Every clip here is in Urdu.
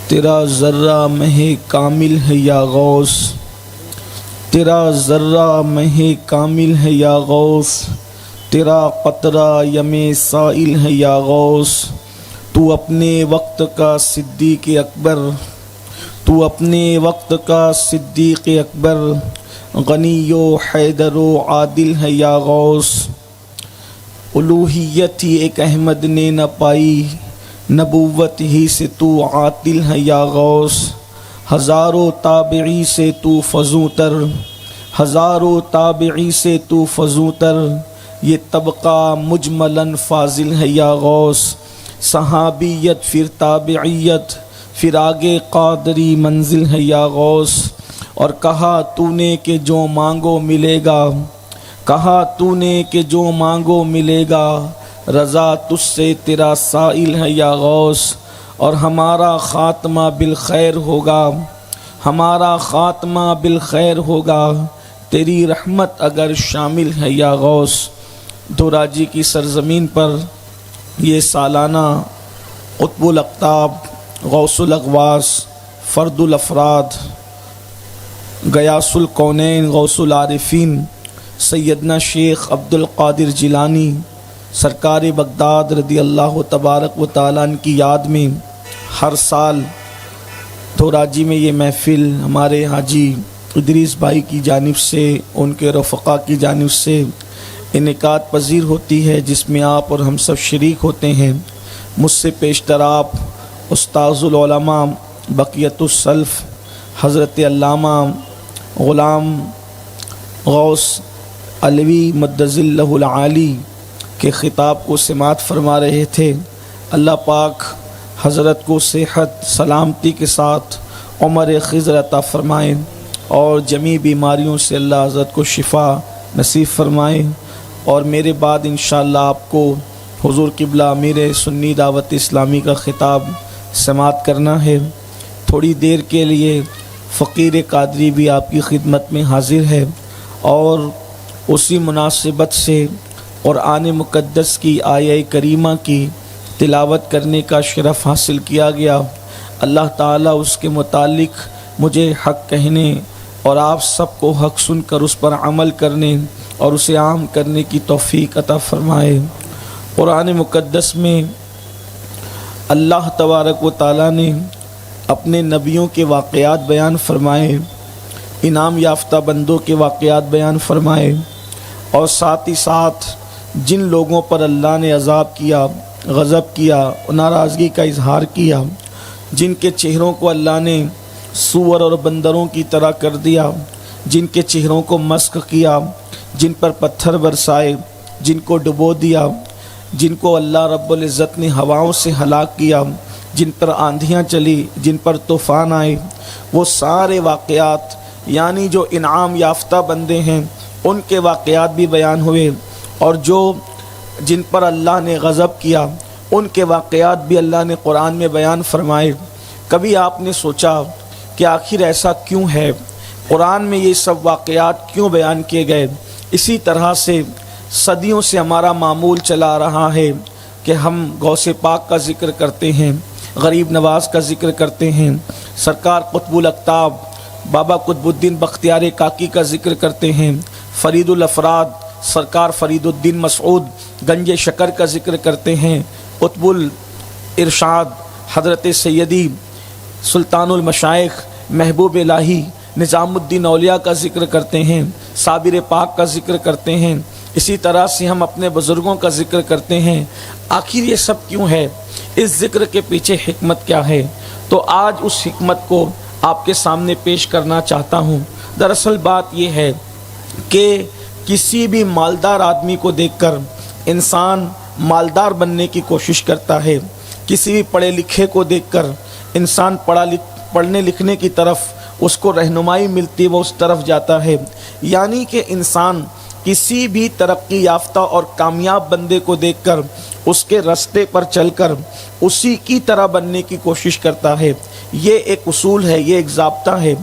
تیرا ذرہ مہ کامل ہے یا غوث، تیرا ذرہ مہ کامل ہے یا غوث، تیرا قطرہ یم سائل ہے یا غوث۔ تو اپنے وقت کا صدیق اکبر، تو اپنے وقت کا صدیق اکبر، غنی و حیدر و عادل ہے یا غوث۔ الوہیت ہی ایک احمد نے نہ پائی، نبوت ہی سے تو عاطل ہے یا غوث۔ ہزاروں تابعی سے تو فزوں تر، ہزاروں تابعی سے تو فزوں تر، یہ طبقہ مجملاً فاضل ہے یا غوث۔ صحابیت پھر تابعیت پھر آگے قادری منزل ہے یا غوث۔ اور کہا تو نے کہ جو مانگو ملے گا، کہا تو نے کہ جو مانگو ملے گا، رضا تجھ سے تیرا سائل ہے یا غوث۔ اور ہمارا خاتمہ بالخیر ہوگا، ہمارا خاتمہ بالخیر ہوگا، تیری رحمت اگر شامل ہے یا غوث۔ دوراجی کی سرزمین پر یہ سالانہ قطب الاقطاب، غوث الاغواث، فرد الافراد، غیاث الکونین، غوث العارفین سیدنا شیخ عبد القادر جیلانی سرکار بغداد رضی اللہ تبارک و تعالیٰ عنہ کی یاد میں ہر سال دوراجی میں یہ محفل ہمارے حاجی ادریس بھائی کی جانب سے، ان کے رفقا کی جانب سے انعقاد پذیر ہوتی ہے، جس میں آپ اور ہم سب شریک ہوتے ہیں۔ مجھ سے پیشتر آپ استاذ العلماء بقیت السلف حضرت علامہ غلام غوث علوی مدظ اللہ العالی کے خطاب کو سماعت فرما رہے تھے۔ اللہ پاک حضرت کو صحت سلامتی کے ساتھ عمر خضر عطا فرمائیں اور جمیع بیماریوں سے اللہ حضرت کو شفا نصیب فرمائیں۔ اور میرے بعد انشاءاللہ آپ کو حضور قبلہ امیر سنی دعوت اسلامی کا خطاب سماعت کرنا ہے۔ تھوڑی دیر کے لیے فقیر قادری بھی آپ کی خدمت میں حاضر ہے، اور اسی مناسبت سے قرآن مقدس کی آیہ کریمہ کی تلاوت کرنے کا شرف حاصل کیا گیا۔ اللہ تعالیٰ اس کے متعلق مجھے حق کہنے اور آپ سب کو حق سن کر اس پر عمل کرنے اور اسے عام کرنے کی توفیق عطا فرمائے۔ قرآن مقدس میں اللہ تبارک و تعالیٰ نے اپنے نبیوں کے واقعات بیان فرمائے، انعام یافتہ بندوں کے واقعات بیان فرمائے، اور ساتھ ہی ساتھ جن لوگوں پر اللہ نے عذاب کیا، غضب کیا، ناراضگی کا اظہار کیا، جن کے چہروں کو اللہ نے سور اور بندروں کی طرح کر دیا، جن کے چہروں کو مسخ کیا، جن پر پتھر برسائے، جن کو ڈبو دیا، جن کو اللہ رب العزت نے ہواؤں سے ہلاک کیا، جن پر آندھیاں چلی، جن پر طوفان آئے، وہ سارے واقعات یعنی جو انعام یافتہ بندے ہیں ان کے واقعات بھی بیان ہوئے، اور جن پر اللہ نے غضب کیا ان کے واقعات بھی اللہ نے قرآن میں بیان فرمائے۔ کبھی آپ نے سوچا کہ آخر ایسا کیوں ہے، قرآن میں یہ سب واقعات کیوں بیان کیے گئے؟ اسی طرح سے صدیوں سے ہمارا معمول چلا رہا ہے کہ ہم غوث پاک کا ذکر کرتے ہیں، غریب نواز کا ذکر کرتے ہیں، سرکار قطب الاقطاب بابا قطب الدین بختیار کاکی کا ذکر کرتے ہیں، فرید الافراد سرکار فرید الدین مسعود گنج شکر کا ذکر کرتے ہیں، قطب الارشاد حضرت سیدی سلطان المشائخ محبوب الہی نظام الدین اولیاء کا ذکر کرتے ہیں، صابر پاک کا ذکر کرتے ہیں، اسی طرح سے ہم اپنے بزرگوں کا ذکر کرتے ہیں۔ آخر یہ سب کیوں ہے؟ اس ذکر کے پیچھے حکمت کیا ہے؟ تو آج اس حکمت کو آپ کے سامنے پیش کرنا چاہتا ہوں۔ دراصل بات یہ ہے کہ کسی بھی مالدار آدمی کو دیکھ کر انسان مالدار بننے کی کوشش کرتا ہے، کسی بھی پڑھے لکھے کو دیکھ کر انسان پڑھنے لکھنے کی طرف اس کو رہنمائی ملتی ہے، وہ اس طرف جاتا ہے۔ یعنی کہ انسان کسی بھی ترقی یافتہ اور کامیاب بندے کو دیکھ کر اس کے راستے پر چل کر اسی کی طرح بننے کی کوشش کرتا ہے۔ یہ ایک اصول ہے، یہ ایک ضابطہ ہے۔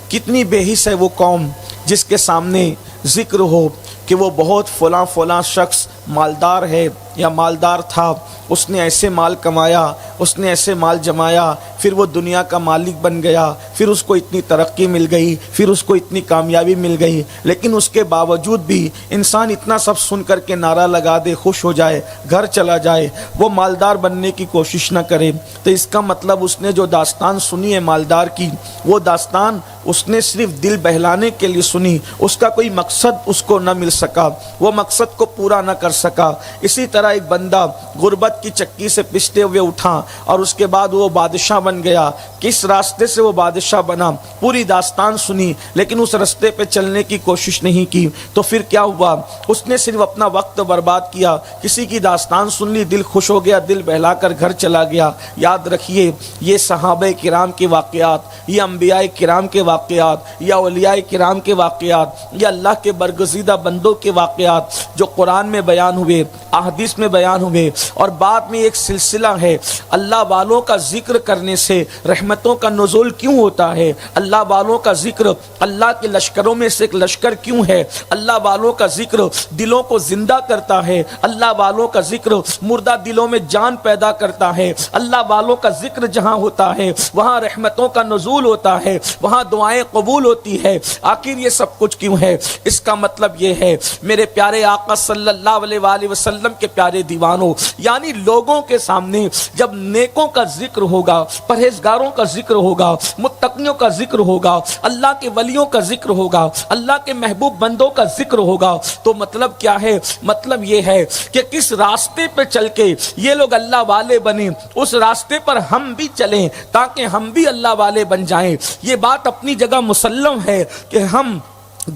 کتنی بے حس ہے وہ قوم جس کے سامنے ذکر ہو کہ وہ بہت فلاں شخص مالدار ہے یا مالدار تھا، اس نے ایسے مال کمایا، اس نے ایسے مال جمایا، پھر وہ دنیا کا مالک بن گیا، پھر اس کو اتنی ترقی مل گئی، پھر اس کو اتنی کامیابی مل گئی، لیکن اس کے باوجود بھی انسان اتنا سب سن کر کے نعرہ لگا دے، خوش ہو جائے، گھر چلا جائے، وہ مالدار بننے کی کوشش نہ کرے، تو اس کا مطلب اس نے جو داستان سنی ہے مالدار کی، وہ داستان اس نے صرف دل بہلانے کے لیے سنی، اس کا کوئی مقصد اس کو نہ مل سکا، وہ مقصد کو پورا نہ کر سکا۔ اسی طرح ایک بندہ غربت کی چکی سے پستے ہوئے اٹھا اور اس کے بعد وہ بادشاہ بن گیا۔ کس راستے سے وہ بادشاہ بنا، پوری داستان سنی، لیکن اس راستے پہ چلنے کی کوشش نہیں کی، تو پھر کیا ہوا؟ اس نے صرف اپنا وقت برباد کیا، کسی کی داستان سن لی، دل خوش ہو گیا، دل بہلا کر گھر چلا گیا۔ یاد رکھیے، یہ صحابہ کرام کے واقعات، یہ انبیاء کرام کے واقعات، یا اولیاء کرام کے واقعات، یا اللہ کے برگزیدہ بندوں کے واقعات جو قرآن میں بیان ہوئے، احادیث میں بیان ہوئے، اور بعد میں ایک سلسلہ ہے۔ اللہ والوں کا ذکر کرنے سے رحمتوں کا نزول کیوں ہوتا ہے؟ اللہ والوں کا ذکر اللہ کے لشکروں میں سے ایک لشکر کیوں ہے؟ اللہ والوں کا ذکر دلوں کو زندہ کرتا ہے، اللہ والوں کا ذکر مردہ دلوں میں جان پیدا کرتا ہے، اللہ والوں کا ذکر جہاں ہوتا ہے وہاں رحمتوں کا نزول ہوتا ہے، وہاں دعائیں قبول ہوتی ہے۔ آخر یہ سب کچھ کیوں ہے؟ اس کا مطلب یہ ہے میرے پیارے آقا صلی اللہ علیہ وآلہ وسلم کے پیارے دیوانوں، یعنی لوگوں کے سامنے جب نیکوں کا ذکر ہوگا، پرہیزگاروں کا ذکر ہوگا، متقیوں کا ذکر ہوگا، اللہ کے ولیوں کا ذکر ہوگا، اللہ کے محبوب بندوں کا ذکر ہوگا، تو مطلب کیا ہے؟ مطلب یہ ہے کہ کس راستے پہ چل کے یہ لوگ اللہ والے بنے، اس راستے پر ہم بھی چلیں تاکہ ہم بھی اللہ والے بن جائیں۔ یہ بات اپنی جگہ مسلم ہے کہ ہم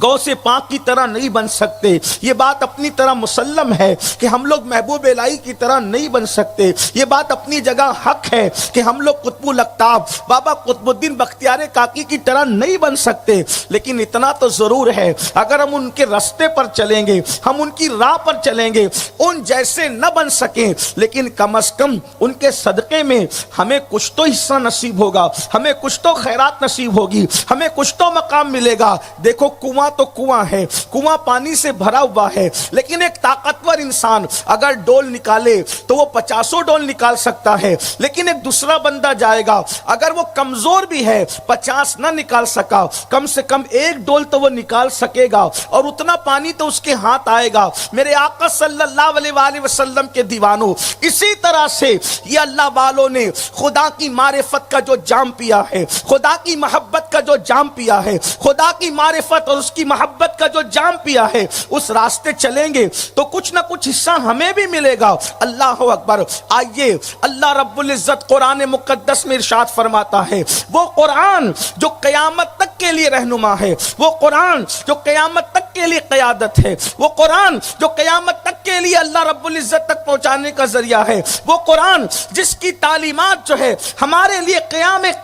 غوث پاک کی طرح نہیں بن سکتے، یہ بات اپنی طرح مسلم ہے کہ ہم لوگ محبوب الہی کی طرح نہیں بن سکتے، یہ بات اپنی جگہ حق ہے کہ ہم لوگ قطب الاقطاب بابا قطب الدین بختیار کاکی کی طرح نہیں بن سکتے، لیکن اتنا تو ضرور ہے اگر ہم ان کے راستے پر چلیں گے، ہم ان کی راہ پر چلیں گے، ان جیسے نہ بن سکیں لیکن کم از کم ان کے صدقے میں ہمیں کچھ تو حصہ نصیب ہوگا، ہمیں کچھ تو خیرات نصیب ہوگی، ہمیں کچھ تو مقام ملے گا۔ دیکھو کنواں تو کنواں ہے، کنواں پانی سے بھرا ہوا ہے، لیکن ایک طاقتور انسان اگر ڈول نکالے تو وہ 50 ڈول نکال سکتا ہے، لیکن ایک دوسرا بندہ جائے گا اگر وہ کمزور بھی ہے 50 نہ نکال سکا، کم سے کم 1 ڈول تو وہ نکال سکے گا، اور اتنا پانی تو اس کے ہاتھ آئے گا۔ میرے آقا صلی اللہ علیہ وآلہ وسلم کے دیوانوں، اسی طرح سے یہ اللہ والوں نے خدا کی معرفت کا جو جام پیا ہے، خدا کی محبت کا جو جام پیا ہے، خدا کی معرفت اور اس کی محبت کا جو جام پیا ہے، اس راستے چلیں گے تو کچھ نہ کچھ حصہ ہمیں بھی ملے گا۔ اللہ اکبر۔ آئیے اللہ رب العزت قرآن مقدس میں ارشاد فرماتا ہے، وہ قرآن جو قیامت تک کے لیے رہنما ہے، وہ قرآن جو قیامت تک کے لیے قیادت ہے، وہ قرآن جو قیامت تک کے لیے اللہ رب العزت تک پہنچانے کا ذریعہ ہے، وہ قرآن جس کی تعلیمات جو ہے ہمارے لیے قیامت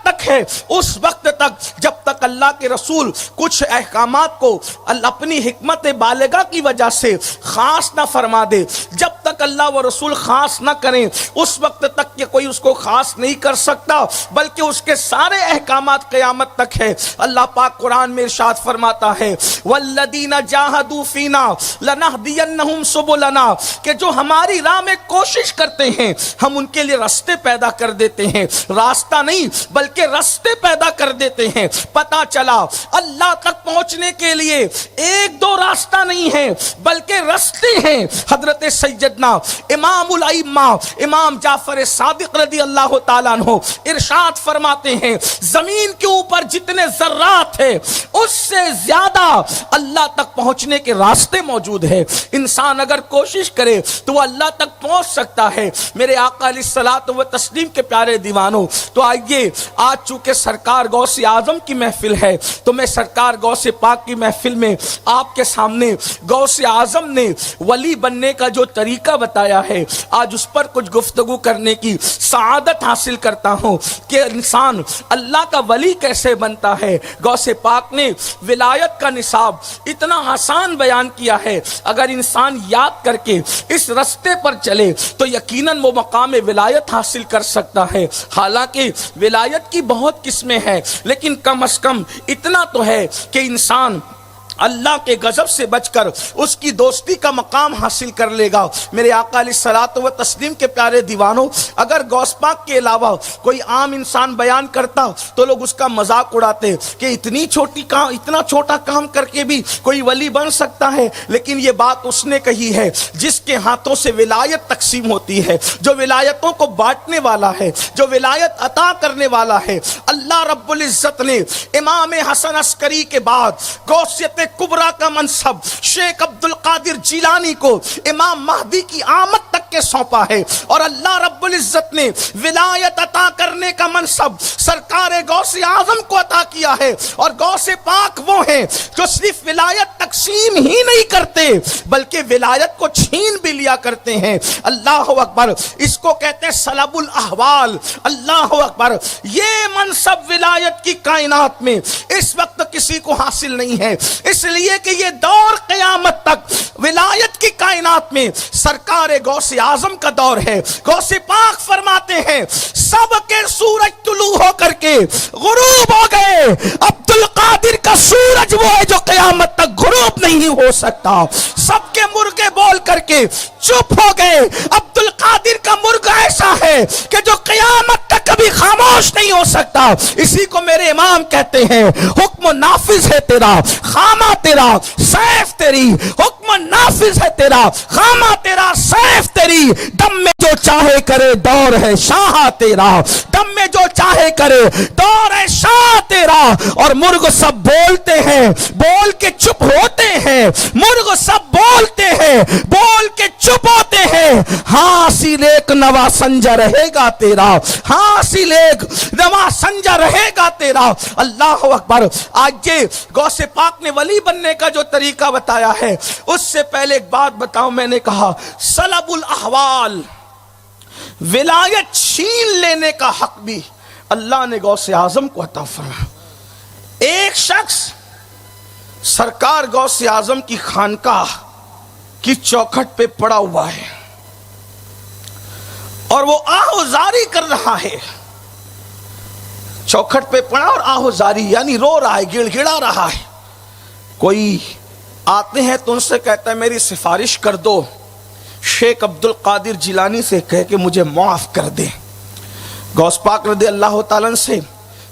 تک ہے، اس وقت تک جب تک اللہ کے رسول کچھ احکامات کو اپنی حکمت بالغہ کی وجہ سے خاص نہ فرما دے، جب تک اللہ و رسول خاص نہ کریں اس وقت تک کہ کوئی اس کو خاص نہیں کر سکتا، بلکہ اس کے سارے احکامات قیامت تک ہے۔ اللہ پاک قرآن میں ارشاد فرماتا ہے، والذین جاہدوا فینا لنہدینہم سبلنا، کہ جو ہماری راہ میں کوشش کرتے ہیں ہم ان کے لیے راستے پیدا کر دیتے ہیں، راستہ نہیں بلکہ راستے پیدا کر دیتے ہیں۔ پتہ چلا اللہ تک پہنچنے کے لیے 1-2 راستہ نہیں ہے بلکہ راستے ہیں۔ حضرت سیدنا امام الائمہ امام جعفر صادق رضی اللہ تعالیٰ عنہ ارشاد فرماتے ہیں، زمین کے اوپر جتنے ذرات ہیں اس سے زیادہ اللہ تک پہنچنے کے راستے موجود ہیں۔ انسان اگر کوشش کرے تو وہ اللہ تک پہنچ سکتا ہے۔ میرے آقا علیہ الصلوۃ والتسلیم کے پیارے دیوانوں، تو آئیے آج چونکہ سرکار غوث اعظم کی محفل ہے تو میں سرکار غوث پاک کی محفل میں آپ کے سامنے غوث اعظم نے ولی بننے کا جو طریقہ بتایا ہے آج اس پر کچھ گفتگو کرنے کی سعادت حاصل کرتا ہوں کہ انسان اللہ کا ولی کیسے بنتا ہے۔ غوث پاک نے ولایت کا نصاب اتنا آسان بیان کیا ہے، اگر انسان یاد کر کے اس رستے پر چلے تو یقیناً وہ مقام ولایت حاصل کر سکتا ہے۔ حالانکہ ولایت کی بہت قسمیں ہیں، لیکن کم از کم اتنا تو ہے کہ انسان اللہ کے غضب سے بچ کر اس کی دوستی کا مقام حاصل کر لے گا۔ میرے آقا علیہ الصلوۃ والتسلیم کے پیارے دیوانوں، اگر غوث پاک کے علاوہ کوئی عام انسان بیان کرتا تو لوگ اس کا مذاق اڑاتے کہ اتنا چھوٹا کام کر کے بھی کوئی ولی بن سکتا ہے، لیکن یہ بات اس نے کہی ہے جس کے ہاتھوں سے ولایت تقسیم ہوتی ہے، جو ولایتوں کو بانٹنے والا ہے، جو ولایت عطا کرنے والا ہے۔ اللہ رب العزت نے امام حسن عسکری کے بعد غوثیت کبریٰ کا منصب شیخ عبد القادر جیلانی کو امام مہدی کی آمد تک کے سونپا ہے، اور اللہ رب العزت نے ولایت عطا کرنے کا منصب سرکار غوث اعظم کو عطا کیا ہے۔ اور غوث پاک وہ ہیں جو صرف ولایت تقسیم ہی نہیں کرتے بلکہ ولایت کو چھین بھی لیا کرتے ہیں۔ اللہ اکبر، اس کو کہتے ہیں سلب الاحوال۔ اللہ اکبر، یہ منصب ولایت کی کائنات میں اس وقت کسی کو حاصل نہیں ہے، اس لیے کہ یہ دور قیامت تک ولایت کی کائنات میں سرکار غوث اعظم کا دور ہے۔ غوث پاک فرماتے ہیں سب کے سورج طلوع ہو کر کے غروب ہو گئے، عبد القادر کا سورج وہ ہے جو قیامت تک غروب نہیں ہو سکتا۔ سب کے مرغے بول کر کے چپ ہو گئے، عبد القادر کا مرغا ایسا ہے کہ جو قیامت تک کبھی خاموش نہیں ہو سکتا۔ اسی کو میرے امام کہتے ہیں حکم نافذ ہے تیرا، خامہ تیرا، سیف تیری، حکم نافذ ہے تیرا، خامہ تیرا، سیف تیری، دم میں جو چاہے کرے دور ہے شاہ تیرا، دم میں جو چاہے کرے دور ہے شاہ تیرا۔ اور مرغ سب بولتے ہیں، بول کے چپ ہوتے ہیں، مرغ سب بولتے ہیں، بول کے چپ ہوتے ہیں۔ حاصل ایک نوا سنجا رہے گا تیرا، حاصل ایک نوا سنجا رہے گا تیرا۔ اللہ اکبر، آج یہ غوث پاک نے ولی بننے کا جو طریقہ بتایا ہے، اس سے پہلے ایک بات بتاؤں، میں نے کہا سلب الاحوال، ولایت چھین لینے کا حق بھی اللہ نے غوث اعظم کو عطا فرمایا۔ ایک شخص سرکار غوث اعظم کی خانقاہ کی چوکھٹ پہ پڑا ہوا ہے اور وہ آہوزاری کر رہا ہے، چوکھٹ پہ پڑا اور آہوزاری یعنی رو رہا ہے، گڑ گڑا رہا ہے۔ کوئی آتے ہیں تو ان سے کہتا ہے میری سفارش کر دو، شیخ عبد القادر جیلانی سے کہہ کہ مجھے معاف کر دے۔ غوث پاک رضی اللہ تعالیٰ سے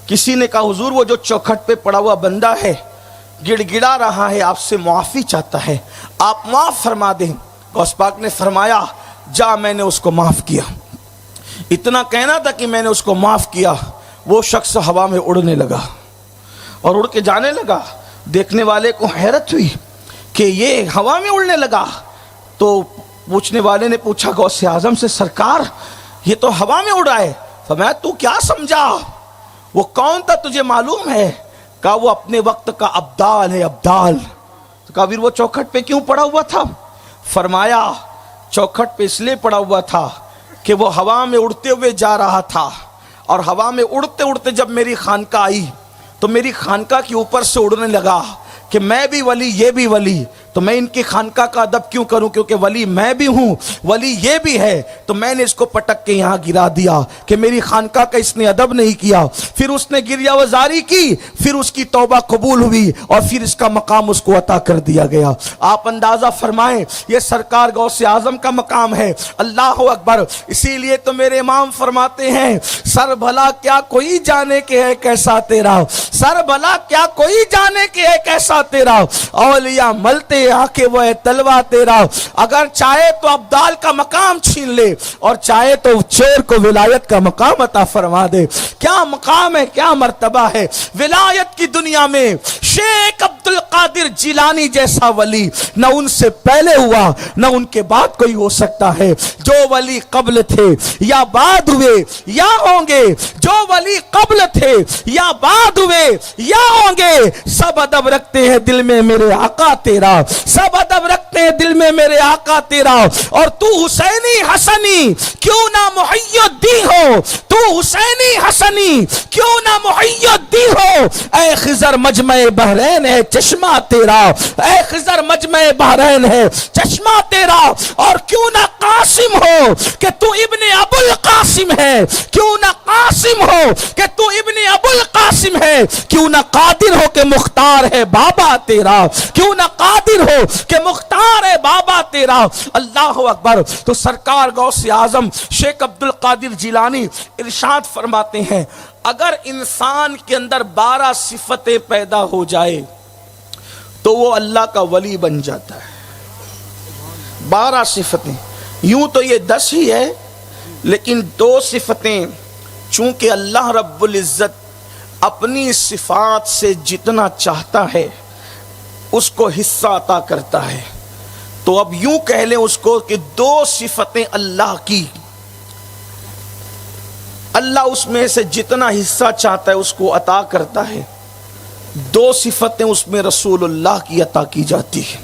کسی نے کہا حضور وہ جو چوکھٹ پہ پڑا ہوا بندہ ہے گڑ گڑا رہا ہے، آپ سے معافی چاہتا ہے، آپ معاف فرما دیں۔ غوث پاک نے فرمایا جا، میں نے اس کو معاف کیا۔ اتنا کہنا تھا کہ میں نے اس کو معاف کیا، وہ شخص ہوا میں اڑنے لگا اور اڑ کے جانے لگا۔ دیکھنے والے کو حیرت ہوئی کہ یہ ہوا میں اڑنے لگا، تو پوچھنے والے نے پوچھا غوث اعظم سے سرکار یہ تو ہوا میں اڑا ہے۔ فرمایا تو کیا سمجھا، وہ کون تھا تجھے معلوم ہے؟ کہا وہ اپنے وقت کا ابدال ہے، ابدال۔ کہا پھر وہ چوکھٹ پہ کیوں پڑا ہوا تھا؟ فرمایا چوکھٹ پہ اس لیے پڑا ہوا تھا کہ وہ ہوا میں اڑتے ہوئے جا رہا تھا، اور ہوا میں اڑتے اڑتے جب میری خانقاہ آئی تو میری خانقاہ کے اوپر سے اڑنے لگا کہ میں بھی ولی یہ بھی ولی، تو میں ان کی خانقاہ کا ادب کیوں کروں، کیونکہ ولی میں بھی ہوں، ولی یہ بھی ہے، تو میں نے اس کو پٹک کے یہاں گرا دیا کہ میری خانقاہ کا اس نے ادب نہیں کیا۔ پھر اس نے گریہ وزاری کی، پھر اس کی توبہ قبول ہوئی اور پھر اس کا مقام اس کو عطا کر دیا گیا۔ آپ اندازہ فرمائیں یہ سرکار غوث اعظم کا مقام ہے۔ اللہ اکبر، اسی لیے تو میرے امام فرماتے ہیں سر بھلا کیا کوئی جانے کہ ہے کیسا تیرا، سر بھلا کیا کوئی جانے کہ ہے کیسا تیرا، اولیاء ملتے آ کے وہ ہے تلوا تیرا۔ اگر چاہے تو ابدال کا مقام چھین لے اور چاہے تو چور کو ولایت کا مقام عطا فرما دے۔ کیا مقام ہے، کیا مرتبہ ہے ولایت کی دنیا میں۔ شیخ عبد القادر جیلانی جیسا ولی نہ ان سے پہلے ہوا نہ ان کے بعد کوئی ہو سکتا ہے۔ جو ولی قبل تھے یا بعد ہوئے یا ہوں گے، جو ولی قبل تھے یا بعد ہوئے یا ہوں گے، سب ادب رکھتے ہیں دل میں میرے آقا تیرا، سب ادب رکھتے ہیں دل میں میرے آقا تیرا۔ اور تو حسینی حسنی کیوں نہ محی الدین ہو، تو حسینی حسنی کیوں نہ محی الدین ہو، اے خضر مجمع بحرین ہے چشم چشمہ تیرا، اے خضر مجمع بحرین ہے چشمہ تیرا، اور کیوں نہ قاسم ہو کہ تو ابن ابو القاسم ہے، کیوں نہ قاسم ہو کہ تو ابن ابو القاسم ہے، کیوں نہ قادر ہو کہ مختار ہے بابا تیرا، کیوں نہ قادر ہو کہ مختار ہے بابا تیرا۔ اللہ اکبر۔ تو سرکار غوث اعظم شیخ عبد القادر جیلانی ارشاد فرماتے ہیں اگر انسان کے اندر 12 صفتیں پیدا ہو جائے تو وہ اللہ کا ولی بن جاتا ہے۔ 12 صفتیں، یوں تو یہ 10 ہی ہے، لیکن 2 صفتیں چونکہ اللہ رب العزت اپنی صفات سے جتنا چاہتا ہے اس کو حصہ عطا کرتا ہے، تو اب یوں کہہ لیں اس کو کہ 2 صفتیں اللہ کی، اللہ اس میں سے جتنا حصہ چاہتا ہے اس کو عطا کرتا ہے۔ 2 صفتیں اس میں رسول اللہ کی عطا کی جاتی ہے،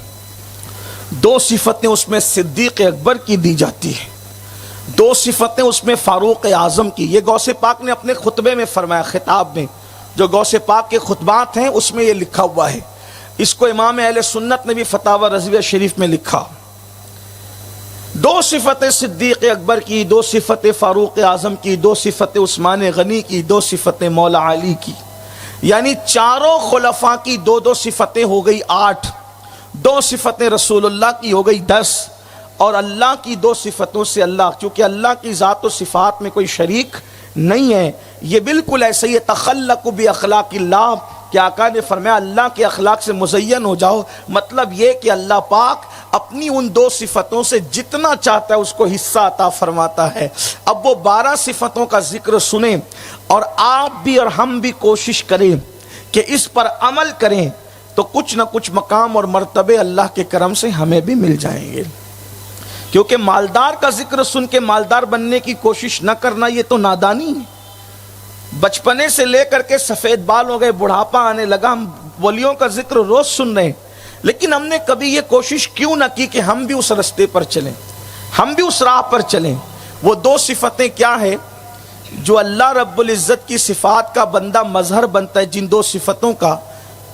2 صفتیں اس میں صدیق اکبر کی دی جاتی ہے، 2 صفتیں اس میں فاروق اعظم کی۔ یہ غوث پاک نے اپنے خطبے میں فرمایا، خطاب میں جو غوث پاک کے خطبات ہیں اس میں یہ لکھا ہوا ہے۔ اس کو امام اہل سنت نے بھی فتاوی رضویہ شریف میں لکھا۔ 2 صفتیں صدیق اکبر کی، 2 صفتیں فاروق اعظم کی، 2 صفتیں عثمان غنی کی، 2 صفتیں مولا علی کی، یعنی چاروں خلفاء کی 2 صفتیں ہو گئی 8، 2 صفتیں رسول اللہ کی ہو گئی 10، اور اللہ کی 2 صفتوں سے اللہ، چونکہ اللہ کی ذات و صفات میں کوئی شریک نہیں ہے، یہ بالکل ایسے ہی تخلق باخلاق اللہ کہ آقا نے فرمایا اللہ کے اخلاق سے مزین ہو جاؤ، مطلب یہ کہ اللہ پاک اپنی ان 2 صفتوں سے جتنا چاہتا ہے اس کو حصہ عطا فرماتا ہے۔ اب وہ 12 صفتوں کا ذکر سنیں اور آپ بھی اور ہم بھی کوشش کریں کہ اس پر عمل کریں تو کچھ نہ کچھ مقام اور مرتبے اللہ کے کرم سے ہمیں بھی مل جائیں گے۔ کیونکہ مالدار کا ذکر سن کے مالدار بننے کی کوشش نہ کرنا یہ تو نادانی ہے۔ بچپنے سے لے کر کے سفید بال ہو گئے، بڑھاپا آنے لگا، ہم ولیوں کا ذکر روز سن رہے ہیں، لیکن ہم نے کبھی یہ کوشش کیوں نہ کی کہ ہم بھی اس رستے پر چلیں، ہم بھی اس راہ پر چلیں۔ وہ 2 صفتیں کیا ہے جو اللہ رب العزت کی صفات کا بندہ مظہر بنتا ہے، جن 2 صفتوں کا،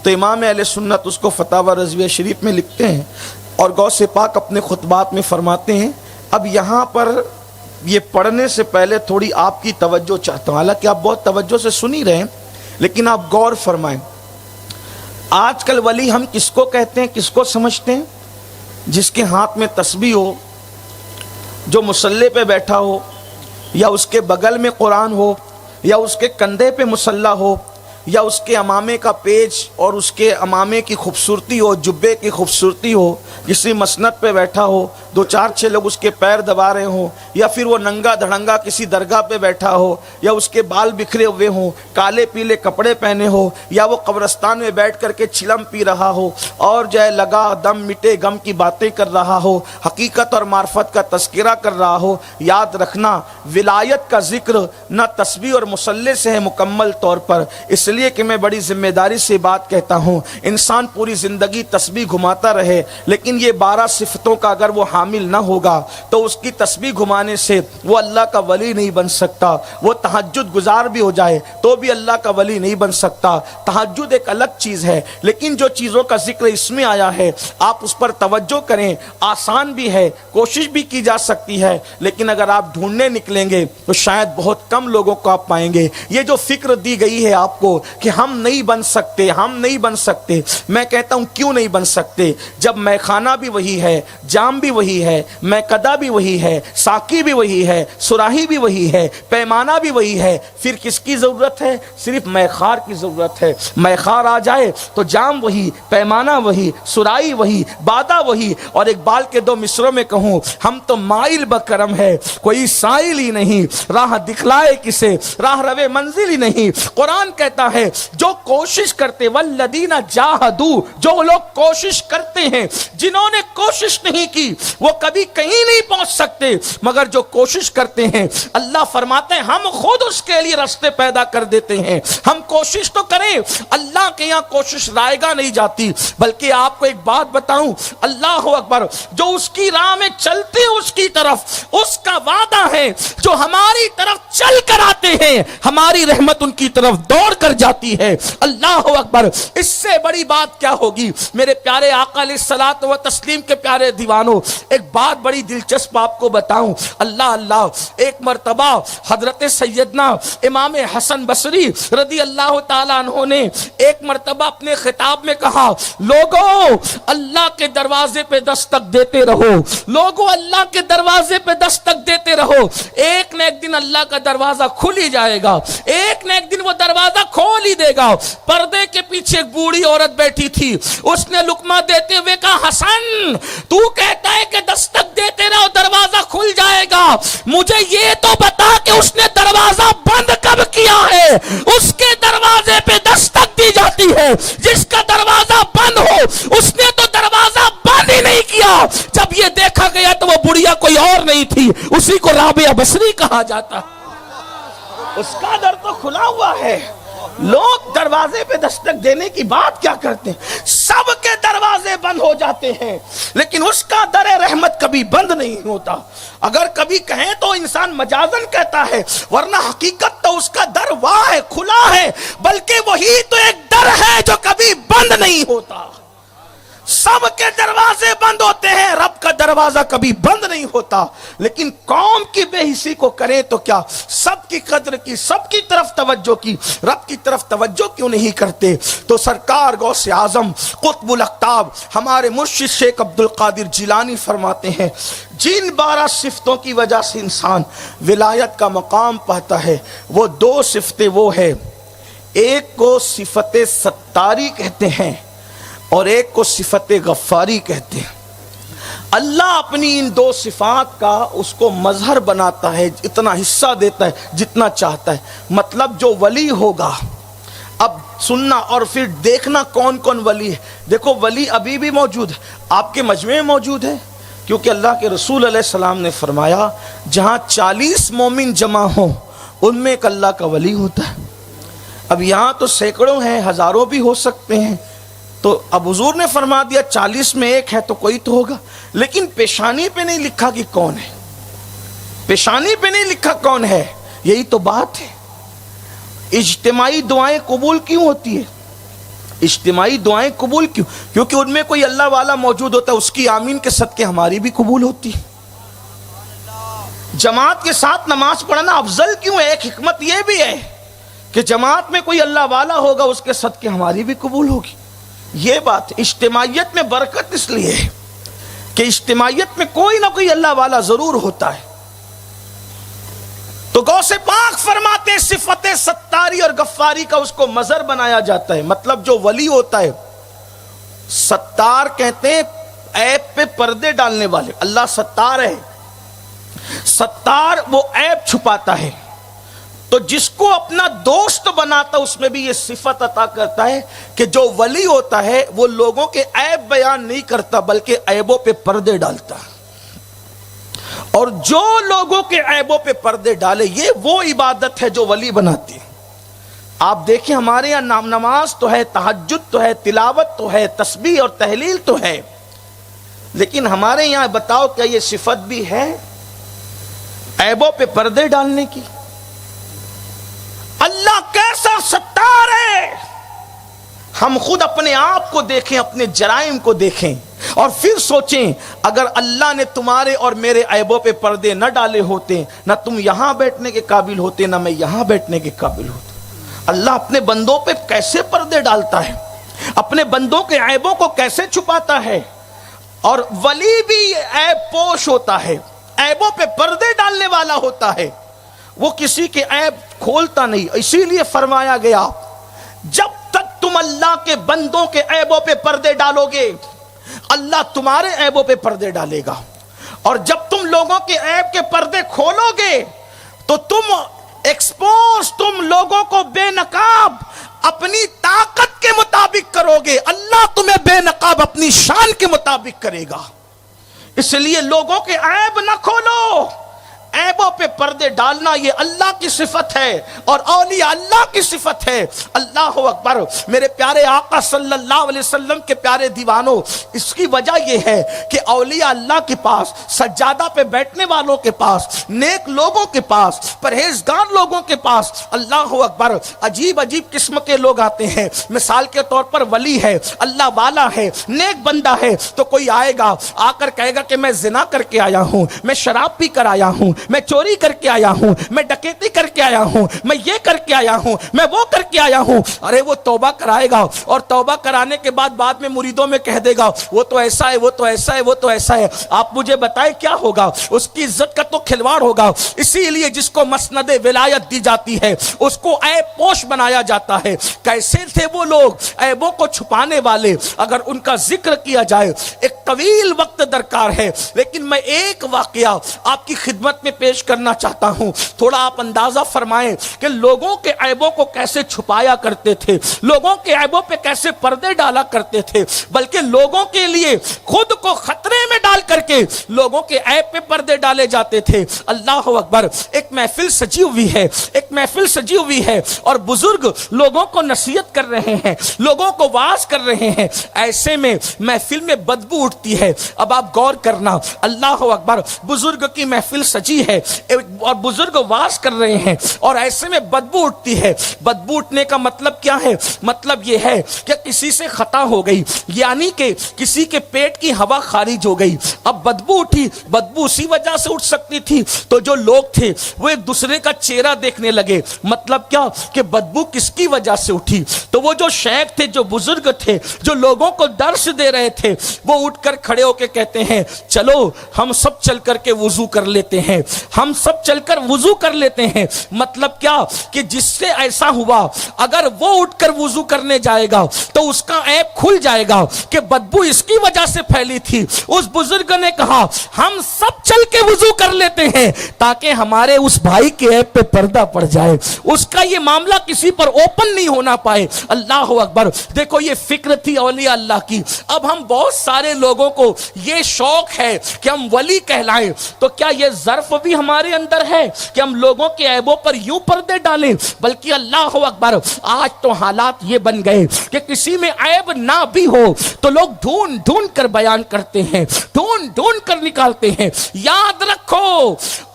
تو امام اہل سنت اس کو فتاوی رضویہ شریف میں لکھتے ہیں، اور غوث پاک اپنے خطبات میں فرماتے ہیں۔ اب یہاں پر یہ پڑھنے سے پہلے تھوڑی آپ کی توجہ چاہتا ہوں، حالانکہ آپ بہت توجہ سے سن ہی رہے ہیں، لیکن آپ غور فرمائیں۔ آج کل ولی ہم کس کو کہتے ہیں، کس کو سمجھتے ہیں؟ جس کے ہاتھ میں تسبیح ہو، جو مصلی پہ بیٹھا ہو، یا اس کے بغل میں قرآن ہو، یا اس کے کندھے پہ مصلی ہو، یا اس کے امامے کا پیج اور اس کے امامے کی خوبصورتی ہو، جبے کی خوبصورتی ہو، کسی مسند پہ بیٹھا ہو، 2-4-6 لوگ اس کے پیر دبا رہے ہوں، یا پھر وہ ننگا دھڑنگا کسی درگاہ پہ بیٹھا ہو، یا اس کے بال بکھرے ہوئے ہوں، کالے پیلے کپڑے پہنے ہو، یا وہ قبرستان میں بیٹھ کر کے چلم پی رہا ہو اور جو ہے لگا دم مٹے غم کی باتیں کر رہا ہو، حقیقت اور معرفت کا تذکرہ کر رہا ہو، یاد رکھنا ولایت کا ذکر نہ تسبیح اور مصلی سے ہے مکمل طور پر۔ اس لیے کہ میں بڑی ذمہ داری سے بات کہتا ہوں، انسان پوری زندگی تسبیح گھماتا رہے لیکن یہ 12 صفتوں کا اگر وہ حامل نہ ہوگا تو اس کی تسبیح گھمانے سے وہ اللہ کا ولی نہیں بن سکتا۔ وہ تہجد گزار بھی ہو جائے تو بھی اللہ کا ولی نہیں بن سکتا۔ تہجد ایک الگ چیز ہے، لیکن جو چیزوں کا ذکر اس میں آیا ہے آپ اس پر توجہ کریں۔ آسان بھی ہے، کوشش بھی کی جا سکتی ہے، لیکن اگر آپ ڈھونڈنے نکلیں گے تو شاید بہت کم لوگوں کو آپ پائیں گے۔ یہ جو فکر دی گئی ہے آپ کو کہ ہم نہیں بن سکتے، ہم نہیں بن سکتے، میں کہتا ہوں کیوں نہیں بن سکتے؟ جب میں خانہ بھی وہی ہے، جام بھی وہی ہے، میں قدا بھی وہی ہے، ساقی بھی وہی ہے، سراہی بھی وہی ہے، پیمانہ بھی وہی ہے، پھر کس کی ضرورت ہے؟ صرف میخار کی ضرورت ہے۔ میخار آ جائے تو جام وہی، پیمانہ وہی، سراہی وہی، بادہ وہی۔ اور اقبال کے 2 مصروں میں کہوں، ہم تو مائل بکرم ہے کوئی سائل ہی نہیں، راہ دکھلائے کسے راہ روے منزل ہی نہیں۔ قرآن کہتا ہے جو کوشش کرتے، والذین جاہدوا، جو لوگ کوشش کرتے ہیں، جنہوں نے کوشش نہیں کی، وہ کبھی کہیں نہیں پہنچ سکتے، مگر جو کوشش کرتے ہیں اللہ فرماتے ہیں ہم خود اس کے لیے راستے پیدا کر دیتے ہیں۔ ہم کوشش تو کریں، اللہ کے یہاں کوشش رائے گا نہیں جاتی۔ بلکہ آپ کو ایک بات بتاؤں، اللہ اکبر، جو اس کی راہ میں چلتے ہیں اس کی طرف، اس کا وعدہ ہے جو ہماری طرف چل کر آتے ہیں ہماری رحمت ان کی طرف دوڑ کر جاتی ہے۔ اللہ اکبر، اس سے بڑی بات کیا ہوگی؟ میرے پیارے آقا علیہ الصلوۃ و تسلیم کے پیارے دیوانوں، ایک بات بڑی دلچسپ آپ کو بتاؤں۔ اللہ، ایک مرتبہ حضرت سیدنا امام حسن بصری رضی اللہ تعالیٰ عنہ نے ایک مرتبہ اپنے خطاب میں کہا، لوگوں اللہ کے دروازے پہ دستک دیتے رہو، لوگوں اللہ کے دروازے پہ دستک دیتے رہو، ایک نہ ایک دن اللہ کا دروازہ کھل ہی جائے گا، ایک نہ ایک دن وہ دروازہ کھول ہی دے گا۔ پردے کے پیچھے ایک بوڑھی عورت بیٹھی تھی، اس نے لقمہ دیتے ہوئے کہا، حسن تو کہتا ہے کہ دستک دیتے رہو دروازہ کھل جائے گا، مجھے یہ تو بتا کہ اس نے دروازہ بند کب کیا ہے؟ اس کے دروازے پہ دستک دی جاتی ہے، جس کا دروازہ بند ہو اس نے تو دروازہ بند ہی نہیں کیا۔ جب یہ دیکھا گیا تو وہ بڑھیا کوئی اور نہیں تھی، اسی کو رابعہ بصری کہا جاتا، اس کا در تو کھلا ہوا ہے۔ لوگ دروازے پہ دستک دینے کی بات کیا کرتے ہیں؟ سب کے دروازے بند ہو جاتے ہیں، لیکن اس کا در رحمت کبھی بند نہیں ہوتا۔ اگر کبھی کہیں تو انسان مجازن کہتا ہے، ورنہ حقیقت تو اس کا در واہ ہے، کھلا ہے، بلکہ وہی تو ایک در ہے جو کبھی بند نہیں ہوتا۔ سب کے دروازے بند ہوتے ہیں، رب کا دروازہ کبھی بند نہیں ہوتا۔ لیکن قوم کی بے حسی کو کریں تو کیا، سب کی قدر کی، سب کی طرف توجہ کی، رب کی طرف توجہ کیوں نہیں کرتے؟ تو سرکار غوث اعظم قطب الاقطاب ہمارے مرشد شیخ عبد القادر جیلانی فرماتے ہیں، جن 12 صفتوں کی وجہ سے انسان ولایت کا مقام پاتا ہے، وہ 2 صفتیں وہ ہے، ایک کو صفت ستاری کہتے ہیں اور ایک کو صفت غفاری کہتے ہیں۔ اللہ اپنی ان 2 صفات کا اس کو مظہر بناتا ہے، اتنا حصہ دیتا ہے جتنا چاہتا ہے۔ مطلب جو ولی ہوگا، اب سننا اور پھر دیکھنا کون کون ولی ہے۔ دیکھو ولی ابھی بھی موجود ہے، آپ کے مجمع میں موجود ہے، کیونکہ اللہ کے رسول علیہ السلام نے فرمایا جہاں 40 مومن جمع ہوں ان میں ایک اللہ کا ولی ہوتا ہے۔ اب یہاں تو سینکڑوں ہیں، ہزاروں بھی ہو سکتے ہیں، تو اب حضور نے فرما دیا 40 میں ایک ہے تو کوئی تو ہوگا، لیکن پیشانی پہ نہیں لکھا کہ کون ہے، پیشانی پہ نہیں لکھا کون ہے۔ یہی تو بات ہے، اجتماعی دعائیں قبول کیوں ہوتی ہے؟ اجتماعی دعائیں قبول کیوں؟ کیونکہ ان میں کوئی اللہ والا موجود ہوتا ہے، اس کی آمین کے صدقے ہماری بھی قبول ہوتی ہے۔ جماعت کے ساتھ نماز پڑھنا افضل کیوں ہے؟ ایک حکمت یہ بھی ہے کہ جماعت میں کوئی اللہ والا ہوگا، اس کے صدقے ہماری بھی قبول ہوگی۔ یہ بات اجتماعیت میں برکت اس لیے ہے کہ اجتماعیت میں کوئی نہ کوئی اللہ والا ضرور ہوتا ہے۔ تو غوث پاک فرماتے ہیں صفت ستاری اور غفاری کا اس کو مظہر بنایا جاتا ہے۔ مطلب جو ولی ہوتا ہے، ستار کہتے ہیں عیب پہ پردے ڈالنے والے، اللہ ستار ہے، ستار وہ عیب چھپاتا ہے۔ تو جس کو اپنا دوست بناتا اس میں بھی یہ صفت عطا کرتا ہے کہ جو ولی ہوتا ہے وہ لوگوں کے عیب بیان نہیں کرتا بلکہ عیبوں پہ پردے ڈالتا ہے، اور جو لوگوں کے عیبوں پہ پردے ڈالے یہ وہ عبادت ہے جو ولی بناتی ہے۔ آپ دیکھیں ہمارے یہاں نماز تو ہے، تہجد تو ہے، تلاوت تو ہے، تسبیح اور تحلیل تو ہے، لیکن ہمارے یہاں بتاؤ کیا یہ صفت بھی ہے عیبوں پہ پردے ڈالنے کی؟ اللہ کیسا ستار ہے، ہم خود اپنے آپ کو دیکھیں، اپنے جرائم کو دیکھیں اور پھر سوچیں اگر اللہ نے تمہارے اور میرے عیبوں پہ پردے نہ ڈالے ہوتے، نہ تم یہاں بیٹھنے کے قابل ہوتے، نہ میں یہاں بیٹھنے کے قابل ہوتا۔ اللہ اپنے بندوں پہ کیسے پردے ڈالتا ہے، اپنے بندوں کے عیبوں کو کیسے چھپاتا ہے۔ اور ولی بھی عیب پوش ہوتا ہے، عیبوں پہ پردے ڈالنے والا ہوتا ہے، وہ کسی کے عیب کھولتا نہیں۔ اسی لیے فرمایا گیا جب تک تم اللہ کے بندوں کے عیبوں پہ پردے ڈالو گے اللہ تمہارے عیبوں پہ پردے ڈالے گا، اور جب تم لوگوں کے عیب کے پردے کھولو گے تو تم ایکسپوز، تم لوگوں کو بے نقاب اپنی طاقت کے مطابق کرو گے، اللہ تمہیں بے نقاب اپنی شان کے مطابق کرے گا۔ اس لیے لوگوں کے عیب نہ کھولو، عیبوں پہ پردے ڈالنا یہ اللہ کی صفت ہے اور اولیاء اللہ کی صفت ہے۔ اللہ اکبر۔ میرے پیارے آقا صلی اللہ علیہ وسلم کے پیارے دیوانوں، اس کی وجہ یہ ہے کہ اولیاء اللہ کے پاس، سجادہ پہ بیٹھنے والوں کے پاس، نیک لوگوں کے پاس، پرہیزگار لوگوں کے پاس، اللہ اکبر، عجیب عجیب قسم کے لوگ آتے ہیں۔ مثال کے طور پر ولی ہے، اللہ والا ہے، نیک بندہ ہے، تو کوئی آئے گا، آ کر کہے گا کہ میں زنا کر کے آیا ہوں، میں شراب پی کر آیا ہوں، میں چوری کر کے آیا ہوں، میں ڈکیتی کر کے آیا ہوں، میں یہ کر کے آیا ہوں، میں وہ کر کے آیا ہوں۔ ارے وہ توبہ کرائے گا، اور توبہ کرانے کے بعد میں مریدوں میں کہہ دے گا وہ تو ایسا ہے، وہ تو ایسا ہے، وہ تو ایسا ہے۔ آپ مجھے بتائیں کیا ہوگا؟ اس کی عزت کا تو کھلواڑ ہوگا۔ اسی لیے جس کو مسند ولایت دی جاتی ہے اس کو عیب پوش بنایا جاتا ہے۔ کیسے تھے وہ لوگ عیبوں کو چھپانے والے؟ اگر ان کا ذکر کیا جائے ایک طویل وقت درکار ہے، لیکن میں ایک واقعہ آپ کی خدمت میں پیش کرنا چاہتا ہوں۔ تھوڑا آپ اندازہ فرمائیں کہ لوگوں کے عیبوں کو کیسے چھپایا کرتے تھے، لوگوں کے عیبوں پہ کیسے پردے ڈالا کرتے تھے، بلکہ لوگوں کے لیے خود کو خطرے میں ڈال کر کے لوگوں کے عیب پہ پردے ڈالے جاتے تھے۔ اللہ اکبر۔ ایک محفل سجی ہوئی ہے، ایک محفل سجی ہوئی ہے اور بزرگ لوگوں کو نصیحت کر رہے ہیں، لوگوں کو واعظ کر رہے ہیں۔ ایسے میں محفل میں بدبو اٹھتی ہے۔ اب آپ غور کرنا، اللہ اکبر، بزرگ کی محفل سجی ہے اور بزرگ واعظ کر رہے ہیں اور ایسے میں بدبو اٹھتی ہے۔ بدبو اٹھنے کا مطلب کیا ہے؟ مطلب یہ ہے کہ کسی سے خطا ہو گئی، یعنی کہ کسی کے پیٹ کی ہوا خارج ہو گئی۔ اب بدبو اٹھی، بدبو اسی وجہ سے اٹھ سکتی تھی، تو جو لوگ تھے وہ ایک دوسرے کا چہرہ دیکھنے لگے۔ مطلب کیا کہ بدبو کس کی وجہ سے اٹھی؟ تو وہ جو شیخ تھے، جو بزرگ تھے، جو لوگوں کو درس دے رہے تھے، وہ اٹھ کر کھڑے ہو کے کہتے ہیں چلو ہم سب چل کر کے وضو کر لیتے ہیں، ہم سب چل کر وضو کر لیتے ہیں۔ مطلب کیا کہ جس سے ایسا ہوا اگر وہ اٹھ کر وضو کرنے جائے گا تو اس کا عیب کھل جائے گا کہ بدبو اس کی وجہ سے پھیلی تھی۔ اس بزرگ نے کہا ہم سب چل کے وضو کر لیتے ہیں تاکہ ہمارے اس بھائی کے عیب پہ پردہ پڑ جائے، اس کا یہ معاملہ کسی پر اوپن نہیں ہونا پائے۔ اللہ اکبر۔ دیکھو یہ فکر تھی اولیاء اللہ کی۔ اب ہم بہت سارے لوگوں کو یہ شوق ہے کہ ہم ولی کہلائیں، تو کیا یہ ظرف بھی ہمارے اندر ہے کہ ہم لوگوں کے عیبوں پر یوں پردے ڈالیں؟ بلکہ اللہ اکبر، آج تو حالات یہ بن گئے کہ کسی میں عیب نہ بھی ہو تو لوگ ڈھونڈ ڈھونڈ کر بیان کرتے ہیں، ڈھونڈ ڈھونڈ کر نکالتے ہیں۔ یاد رکھو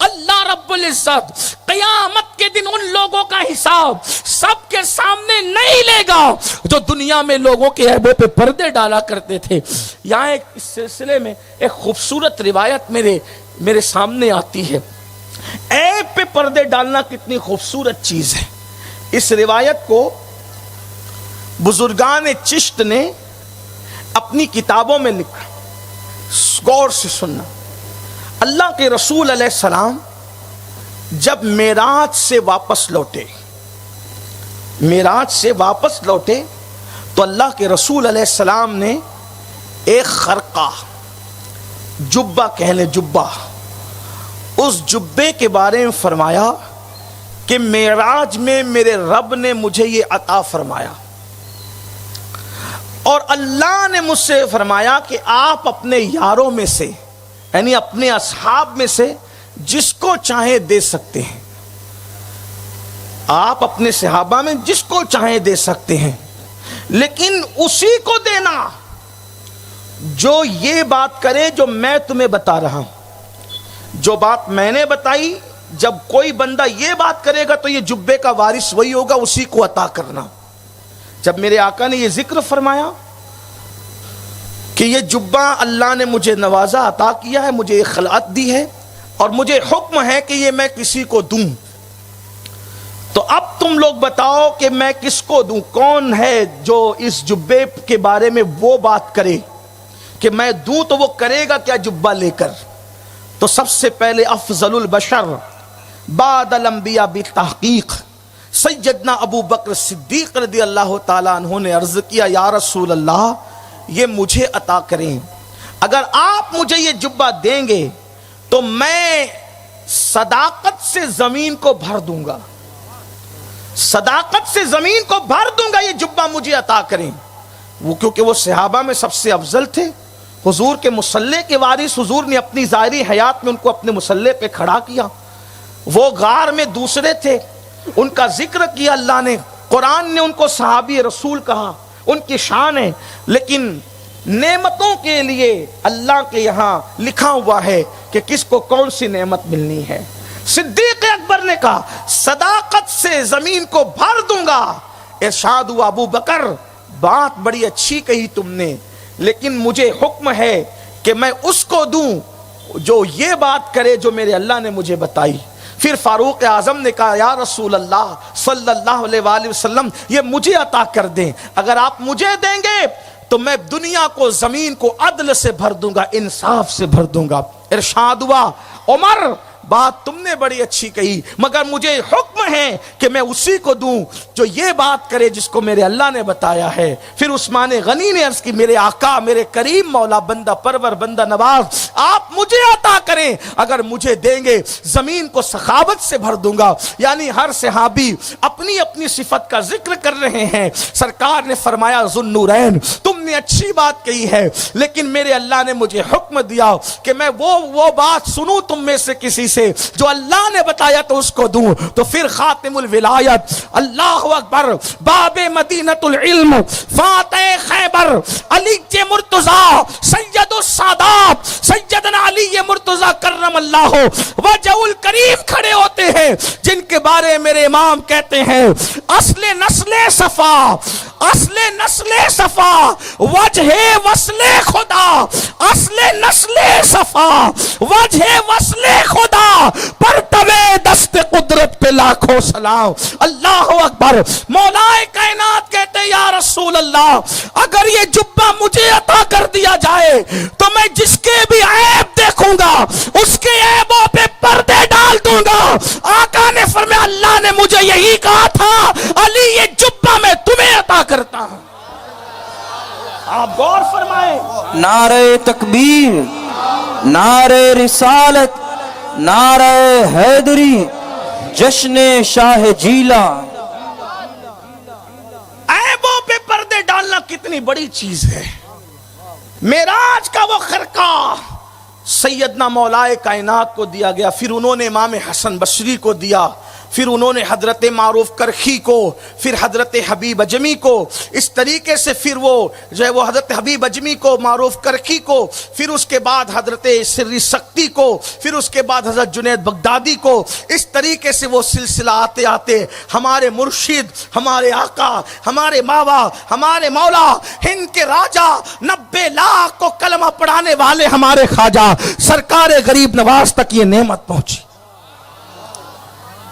اللہ رب العزت قیامت کے دن ان لوگوں کا حساب سب کے سامنے نہیں لے گا جو دنیا میں لوگوں کے عیبوں پہ پردے ڈالا کرتے تھے۔ یہاں ایک اس سلسلے میں ایک خوبصورت روایت میرے سامنے آتی ہے۔ عیب پہ پردے ڈالنا کتنی خوبصورت چیز ہے۔ اس روایت کو بزرگان چشت نے اپنی کتابوں میں لکھا، غور سے سننا۔ اللہ کے رسول علیہ السلام جب معراج سے واپس لوٹے تو اللہ کے رسول علیہ السلام نے ایک خرقہ، جبہ کہہ لیں، جبہ، اس جبے کے بارے میں فرمایا کہ معراج میں میرے رب نے مجھے یہ عطا فرمایا، اور اللہ نے مجھ سے فرمایا کہ آپ اپنے یاروں میں سے، یعنی اپنے اصحاب میں سے جس کو چاہیں دے سکتے ہیں، آپ اپنے صحابہ میں جس کو چاہیں دے سکتے ہیں، لیکن اسی کو دینا جو یہ بات کرے جو میں تمہیں بتا رہا ہوں۔ جو بات میں نے بتائی، جب کوئی بندہ یہ بات کرے گا تو یہ جبے کا وارث وہی ہوگا، اسی کو عطا کرنا۔ جب میرے آقا نے یہ ذکر فرمایا کہ یہ جبہ اللہ نے مجھے نوازا، عطا کیا ہے، مجھے ایک خلعت دی ہے اور مجھے حکم ہے کہ یہ میں کسی کو دوں، تو اب تم لوگ بتاؤ کہ میں کس کو دوں؟ کون ہے جو اس جبے کے بارے میں وہ بات کرے کہ میں دوں تو وہ کرے گا کیا جبہ لے کر؟ تو سب سے پہلے افضل البشر بعد الانبیاء بالتحقیق سیدنا ابو بکر صدیق رضی اللہ تعالیٰ عنہ نے عرض کیا، یا رسول اللہ یہ مجھے عطا کریں، اگر آپ مجھے یہ جبہ دیں گے تو میں صداقت سے زمین کو بھر دوں گا، صداقت سے زمین کو بھر دوں گا، یہ جبہ مجھے عطا کریں۔ وہ کیونکہ وہ صحابہ میں سب سے افضل تھے، حضور کے مصلی کے وارث حضور نے اپنی ظاہری حیات میں ان کو اپنے مصلی پہ کھڑا کیا. وہ غار میں دوسرے تھے, ان کا ذکر کیا اللہ نے, قرآن نے ان کو صحابی رسول کہا, ان کی شان ہے. لیکن نعمتوں کے لیے اللہ کے یہاں لکھا ہوا ہے کہ کس کو کون سی نعمت ملنی ہے. صدیق اکبر نے کہا صداقت سے زمین کو بھر دوں گا. ارشاد ہوا ابو بکر بات بڑی اچھی کہی تم نے, لیکن مجھے حکم ہے کہ میں اس کو دوں جو یہ بات کرے جو میرے اللہ نے مجھے بتائی. پھر فاروق اعظم نے کہا یا رسول اللہ صلی اللہ علیہ وآلہ وسلم یہ مجھے عطا کر دیں, اگر آپ مجھے دیں گے تو میں دنیا کو زمین کو عدل سے بھر دوں گا, انصاف سے بھر دوں گا. ارشاد ہوا عمر بات تم نے بڑی اچھی کہی, مگر مجھے حکم ہے کہ میں اسی کو دوں جو یہ بات کرے جس کو میرے اللہ نے بتایا ہے. پھر عثمان غنی نے عرض کی میرے آقا میرے کریم مولا بندہ پرور بندہ نواز آپ مجھے عطا کریں, اگر مجھے دیں گے زمین کو سخاوت سے بھر دوں گا. یعنی ہر صحابی اپنی اپنی صفت کا ذکر کر رہے ہیں. سرکار نے فرمایا ذوالنورین تم نے اچھی بات کہی ہے, لیکن میرے اللہ نے مجھے حکم دیا کہ میں وہ بات سنوں تم میں سے کسی سے جو اللہ نے بتایا تو اس کو دوں. تو پھر خاتم الولایت اللہ اکبر باب مدینۃ العلم فاتح خیبر علی مرتضیٰ سید السادات سیدنا علی مرتضیٰ کرم اللہ وجہ الکریم کھڑے ہوتے ہیں, جن کے بارے میرے امام کہتے ہیں اصل نسل صفا, اصل نسل صفا وجہ وصل خدا, اصل نسل صفا وجہ وصل خدا, پرتوے دست قدرت پہ لاکھوں سلام. اللہ اکبر. مولا کائنات کہتے یا رسول اللہ اگر یہ جبہ مجھے عطا کر دیا جائے تو میں جس کے بھی عیب دیکھوں گا اس کے عیبوں پہ پردے ڈال دوں گا. آقا نے فرمایا اللہ نے مجھے یہی کہا تھا علی یہ جبہ میں تمہیں عطا کرتا ہوں. آپ غور فرمائیں. نعرہ تکبیر, نعرہ رسالت, نعرہ حیدری, جشن شاہ جیلا. عیبوں پہ پردے ڈالنا کتنی بڑی چیز ہے. معراج کا وہ خرقہ سیدنا مولائے کائنات کو دیا گیا, پھر انہوں نے امام حسن بصری کو دیا, پھر انہوں نے حضرت معروف کرخی کو, پھر حضرت حبیب اجمی کو. اس طریقے سے پھر وہ جو ہے وہ حضرت حبیب اجمی کو, معروف کرخی کو, پھر اس کے بعد حضرت سری سختی کو, پھر اس کے بعد حضرت جنید بغدادی کو. اس طریقے سے وہ سلسلہ آتے آتے ہمارے مرشد, ہمارے آقا, ہمارے ماوا, ہمارے مولا, ہند کے راجہ, 90 لاکھ کو کلمہ پڑھانے والے ہمارے خواجہ سرکار غریب نواز تک یہ نعمت پہنچی.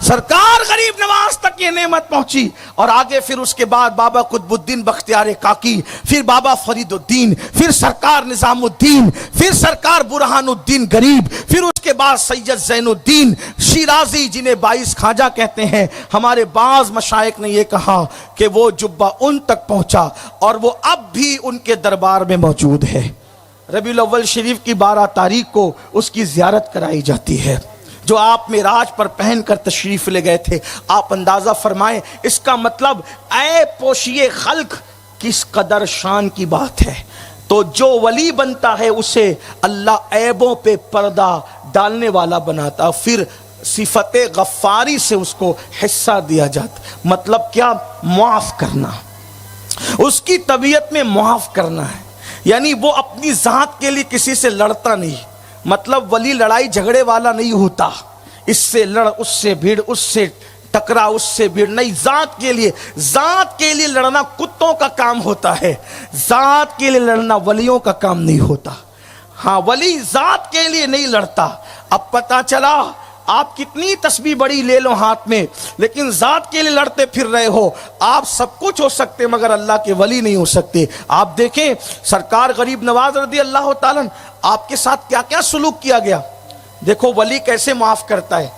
سرکار غریب نواز تک یہ نعمت پہنچی. اور آگے پھر اس کے بعد بابا قطب الدین بختیار کاکی, پھر بابا فرید الدین, پھر سرکار نظام الدین, پھر سرکار برہان الدین غریب, پھر اس کے بعد سید زین الدین شیرازی جنہیں 22 خواجہ کہتے ہیں. ہمارے بعض مشائخ نے یہ کہا کہ وہ جبہ ان تک پہنچا اور وہ اب بھی ان کے دربار میں موجود ہے. ربیع الاول شریف کی 12 تاریخ کو اس کی زیارت کرائی جاتی ہے جو آپ معراج پر پہن کر تشریف لے گئے تھے. آپ اندازہ فرمائیں اس کا مطلب اے پوشیے خلق کس قدر شان کی بات ہے. تو جو ولی بنتا ہے اسے اللہ عیبوں پہ پردہ ڈالنے والا بناتا, پھر صفت غفاری سے اس کو حصہ دیا جاتا. مطلب کیا؟ معاف کرنا, اس کی طبیعت میں معاف کرنا ہے. یعنی وہ اپنی ذات کے لیے کسی سے لڑتا نہیں. مطلب ولی لڑائی جھگڑے والا نہیں ہوتا, اس سے لڑ, اس سے بھیڑ, اس سے ٹکرا, اس سے بھیڑ نہیں. ذات کے لیے لڑنا کتوں کا کام ہوتا ہے, ذات کے لیے لڑنا ولیوں کا کام نہیں ہوتا. ہاں ولی ذات کے لیے نہیں لڑتا. اب پتہ چلا آپ کتنی تسبیح بڑی لے لو ہاتھ میں, لیکن ذات کے لیے لڑتے پھر رہے ہو. آپ سب کچھ ہو سکتے مگر اللہ کے ولی نہیں ہو سکتے. آپ دیکھیں سرکار غریب نواز رضی اللہ تعالیٰ آپ کے ساتھ کیا کیا سلوک کیا گیا. دیکھو ولی کیسے معاف کرتا ہے.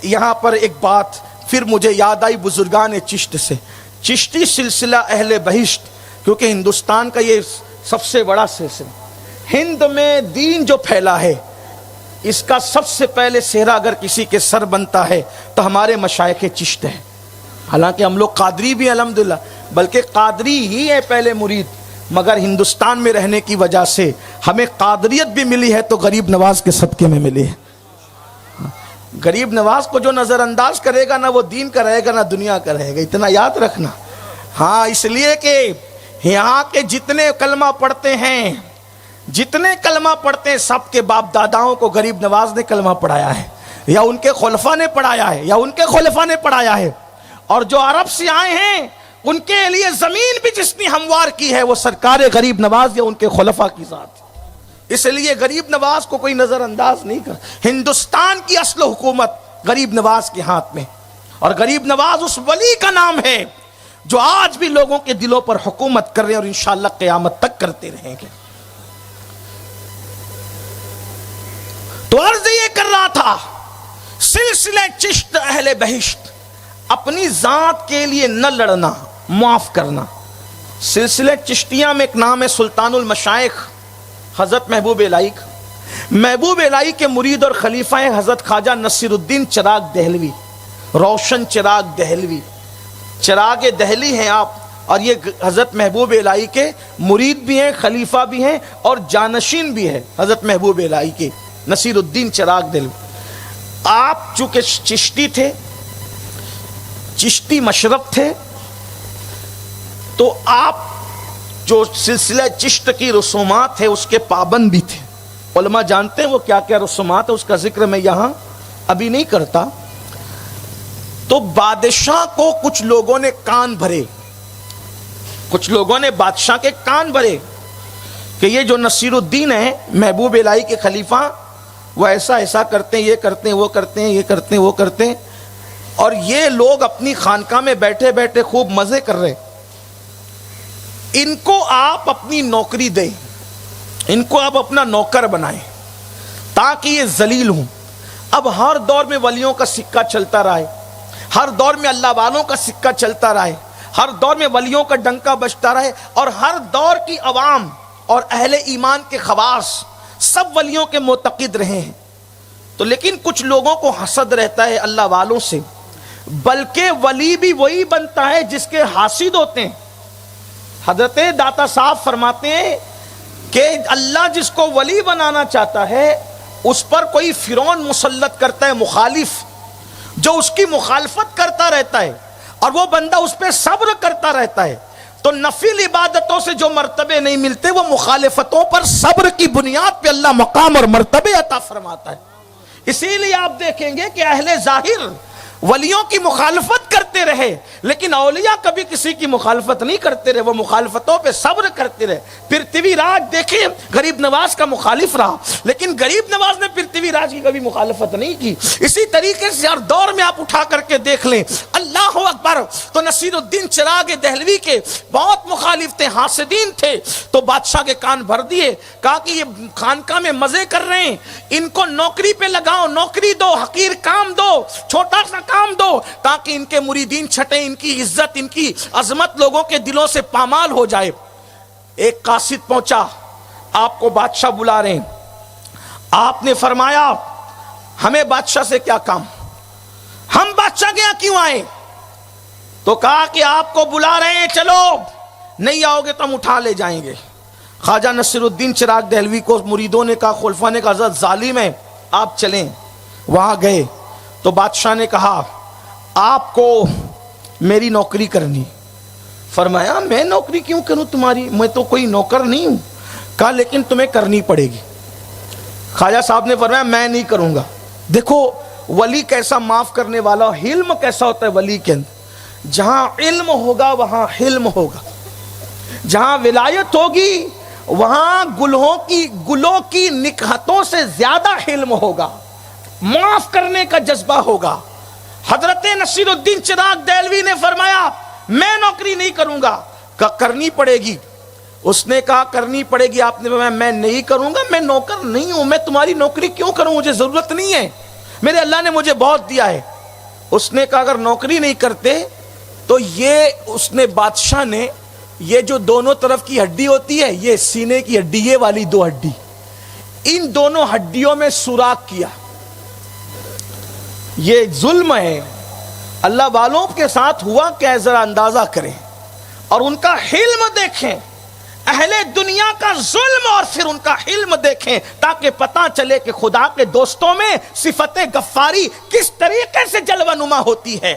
یہاں پر ایک بات پھر مجھے یاد آئی بزرگان چشت سے. چشتی سلسلہ اہل بہشت, کیونکہ ہندوستان کا یہ سب سے بڑا سلسلہ, ہند میں دین جو پھیلا ہے اس کا سب سے پہلے سہرا اگر کسی کے سر بنتا ہے تو ہمارے مشائخ چشت ہیں. حالانکہ ہم لوگ قادری بھی الحمدللہ, بلکہ قادری ہی ہے پہلے مرید, مگر ہندوستان میں رہنے کی وجہ سے ہمیں قادریت بھی ملی ہے تو غریب نواز کے صدقے میں ملی ہے. غریب نواز کو جو نظر انداز کرے گا نہ وہ دین کا رہے گا نہ دنیا کا رہے گا، اتنا یاد رکھنا. ہاں اس لیے کہ یہاں کے جتنے کلمہ پڑھتے ہیں سب کے باپ داداؤں کو غریب نواز نے کلمہ پڑھایا ہے، یا ان کے خلفاء نے پڑھایا ہے. اور جو عرب سے آئے ہیں ان کے لیے زمین بھی جس نے ہموار کی ہے وہ سرکار غریب نواز یا ان کے خلفاء کی ذات. اس لیے غریب نواز کو کوئی نظر انداز نہیں کر. ہندوستان کی اصل حکومت غریب نواز کے ہاتھ میں، اور غریب نواز اس ولی کا نام ہے جو آج بھی لوگوں کے دلوں پر حکومت کر رہے ہیں اور انشاءاللہ قیامت تک کرتے رہیں گے. تو عرض یہ کر رہا تھا، سلسلہ چشت اہل بہشت، اپنی ذات کے لیے نہ لڑنا، معاف کرنا. سلسلہ چشتیہ میں ایک نام ہے سلطان المشائخ حضرت محبوب الہی کا. محبوب الہی کے مرید اور خلیفہ ہیں حضرت خواجہ نصیر الدین چراغ دہلوی، روشن چراغ دہلوی، چراغ دہلی ہیں آپ. اور یہ حضرت محبوب الہی کے مرید بھی ہیں، خلیفہ بھی ہیں اور جانشین بھی ہیں حضرت محبوب الہی کے نصیر الدین چراغ دہلوی. آپ چونکہ چشتی تھے، چشتی مشرب تھے، تو آپ جو سلسلہ چشت کی رسومات ہے اس کے پابند بھی تھے. علماء جانتے ہیں وہ کیا کیا رسومات ہے، اس کا ذکر میں یہاں ابھی نہیں کرتا. تو بادشاہ کو کچھ لوگوں نے کان بھرے، کچھ لوگوں نے بادشاہ کے کان بھرے کہ یہ جو نصیر الدین ہیں محبوب الہی کے خلیفہ، وہ ایسا ایسا کرتے ہیں، یہ کرتے ہیں، وہ کرتے ہیں، یہ کرتے ہیں، وہ کرتے ہیں، اور یہ لوگ اپنی خانقاہ میں بیٹھے بیٹھے خوب مزے کر رہے. ان کو آپ اپنی نوکری دیں، ان کو آپ اپنا نوکر بنائیں تاکہ یہ ذلیل ہوں. اب ہر دور میں ولیوں کا سکہ چلتا رہا ہے، ہر دور میں اللہ والوں کا سکہ چلتا رہا ہے، ہر دور میں ولیوں کا ڈنکا بجتا رہے، اور ہر دور کی عوام اور اہل ایمان کے خواص سب ولیوں کے معتقد رہے ہیں. تو لیکن کچھ لوگوں کو حسد رہتا ہے اللہ والوں سے، بلکہ ولی بھی وہی بنتا ہے جس کے حاسد ہوتے ہیں. حضرت داتا صاحب فرماتے ہیں کہ اللہ جس کو ولی بنانا چاہتا ہے اس پر کوئی فرعون مسلط کرتا ہے مخالف، جو اس کی مخالفت کرتا رہتا ہے اور وہ بندہ اس پہ صبر کرتا رہتا ہے. تو نفل عبادتوں سے جو مرتبے نہیں ملتے وہ مخالفتوں پر صبر کی بنیاد پہ اللہ مقام اور مرتبے عطا فرماتا ہے. اسی لیے آپ دیکھیں گے کہ اہل ظاہر ولیوں کی مخالفت کرتے رہے لیکن اولیاء کبھی کسی کی مخالفت نہیں کرتے رہے، وہ مخالفتوں پہ صبر کرتے رہے. پرتھوی راج دیکھیں غریب نواز کا مخالف رہا لیکن غریب نواز نے پرتھوی راج کی کبھی مخالفت نہیں کی. اسی طریقے سے ہر دور میں آپ اٹھا کر کے دیکھ لیں، اللہ اکبر. تو نصیر الدین چراغ دہلوی کے بہت مخالف تھے، حاسدین تھے، تو بادشاہ کے کان بھر دیے، کہا کہ یہ خانقاہ میں مزے کر رہے ہیں، ان کو نوکری پہ لگاؤ، نوکری دو، حقیر کام دو، چھوٹا سا کام دو، تاکہ ان کے مریدین چھٹیں، ان کی عزت، ان کی عظمت لوگوں کے دلوں سے پامال ہو جائے. ایک قاصد پہنچا، آپ کو بادشاہ بلا رہے ہیں. آپ نے فرمایا ہمیں بادشاہ سے کیا کام، ہم بادشاہ کے یہاں کیوں آئے؟ تو کہا کہ آپ کو بلا رہے ہیں، چلو، نہیں آؤ گے تو ہم اٹھا لے جائیں گے. خواجہ نصیر الدین چراغ دہلوی کو مریدوں نے کہا، خلفاء نے کہا حضرت ظالم ہے، آپ چلیں. وہاں گئے تو بادشاہ نے کہا آپ کو میری نوکری کرنی. فرمایا میں نوکری کیوں کروں تمہاری، میں تو کوئی نوکر نہیں ہوں. کہا لیکن تمہیں کرنی پڑے گی. خواجہ صاحب نے فرمایا میں نہیں کروں گا. دیکھو ولی کیسا معاف کرنے والا، حلم کیسا ہوتا ہے ولی کے اندر. جہاں علم ہوگا وہاں حلم ہوگا، جہاں ولایت ہوگی وہاں گلوں کی نکہتوں سے زیادہ حلم ہوگا، معاف کرنے کا جذبہ ہوگا. حضرت نصیر الدین چراغ دہلوی نے فرمایا میں نوکری نہیں کروں گا. کہا کرنی پڑے گی. اس نے کہا کرنی پڑے گی. آپ نے فرمایا میں نہیں کروں گا، میں نوکر نہیں ہوں، میں تمہاری نوکری کیوں کروں، مجھے ضرورت نہیں ہے، میرے اللہ نے مجھے بہت دیا ہے. اس نے کہا اگر نوکری نہیں کرتے تو اس نے بادشاہ نے یہ جو دونوں طرف کی ہڈی ہوتی ہے، یہ سینے کی ہڈی، یہ والی دو ہڈی، ان دونوں ہڈیوں میں سوراخ کیا. یہ ظلم ہے. اللہ والوں کے ساتھ ہوا کیا ذرا اندازہ کریں اور ان کا حلم دیکھیں. اہل دنیا کا ظلم اور پھر ان کا حلم دیکھیں تاکہ پتہ چلے کہ خدا کے دوستوں میں صفت غفاری کس طریقے سے جلوہ نما ہوتی ہے۔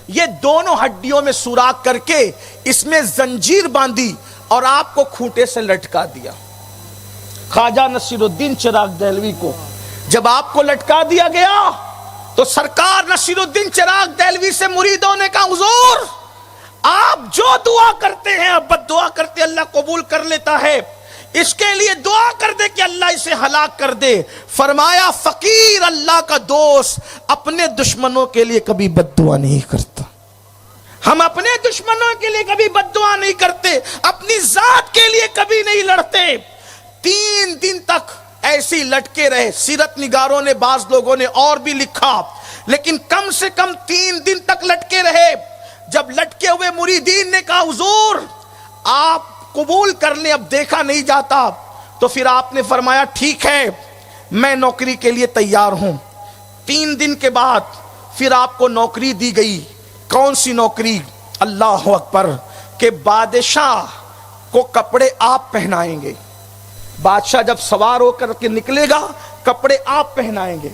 یہ دونوں ہڈیوں میں سوراخ کر کے اس میں زنجیر باندھی اور آپ کو کھوٹے سے لٹکا دیا۔ خواجہ نصیر الدین چراغ دہلوی کو جب آپ کو لٹکا دیا گیا تو سرکار نصیر الدین چراغ دہلوی سے مریدوں نے کہا حضور آپ جو دعا کرتے ہیں، آپ بد دعا کرتے اللہ قبول کر لیتا ہے، اس کے لیے دعا کر دے کہ اللہ اسے ہلاک کر دے۔ فرمایا فقیر اللہ کا دوست اپنے دشمنوں کے لیے کبھی بد دعا نہیں کرتا، ہم اپنے دشمنوں کے لیے کبھی بد دعا نہیں کرتے، اپنی ذات کے لیے کبھی نہیں لڑتے۔ 3 دن تک ایسی لٹکے رہے۔ سیرت نگاروں نے، بعض لوگوں نے اور بھی لکھا، لیکن کم سے کم 3 دن تک لٹکے رہے۔ جب لٹکے ہوئے مریدین نے کہا حضور آپ قبول کر لیں، اب دیکھا نہیں جاتا، تو پھر آپ نے فرمایا ٹھیک ہے میں نوکری کے لیے تیار ہوں۔ 3 دن کے بعد پھر آپ کو نوکری دی گئی۔ کون سی نوکری؟ اللہ اکبر، کہ بادشاہ کو کپڑے آپ پہنائیں گے۔ بادشاہ جب سوار ہو کر کے نکلے گا کپڑے آپ پہنائیں گے۔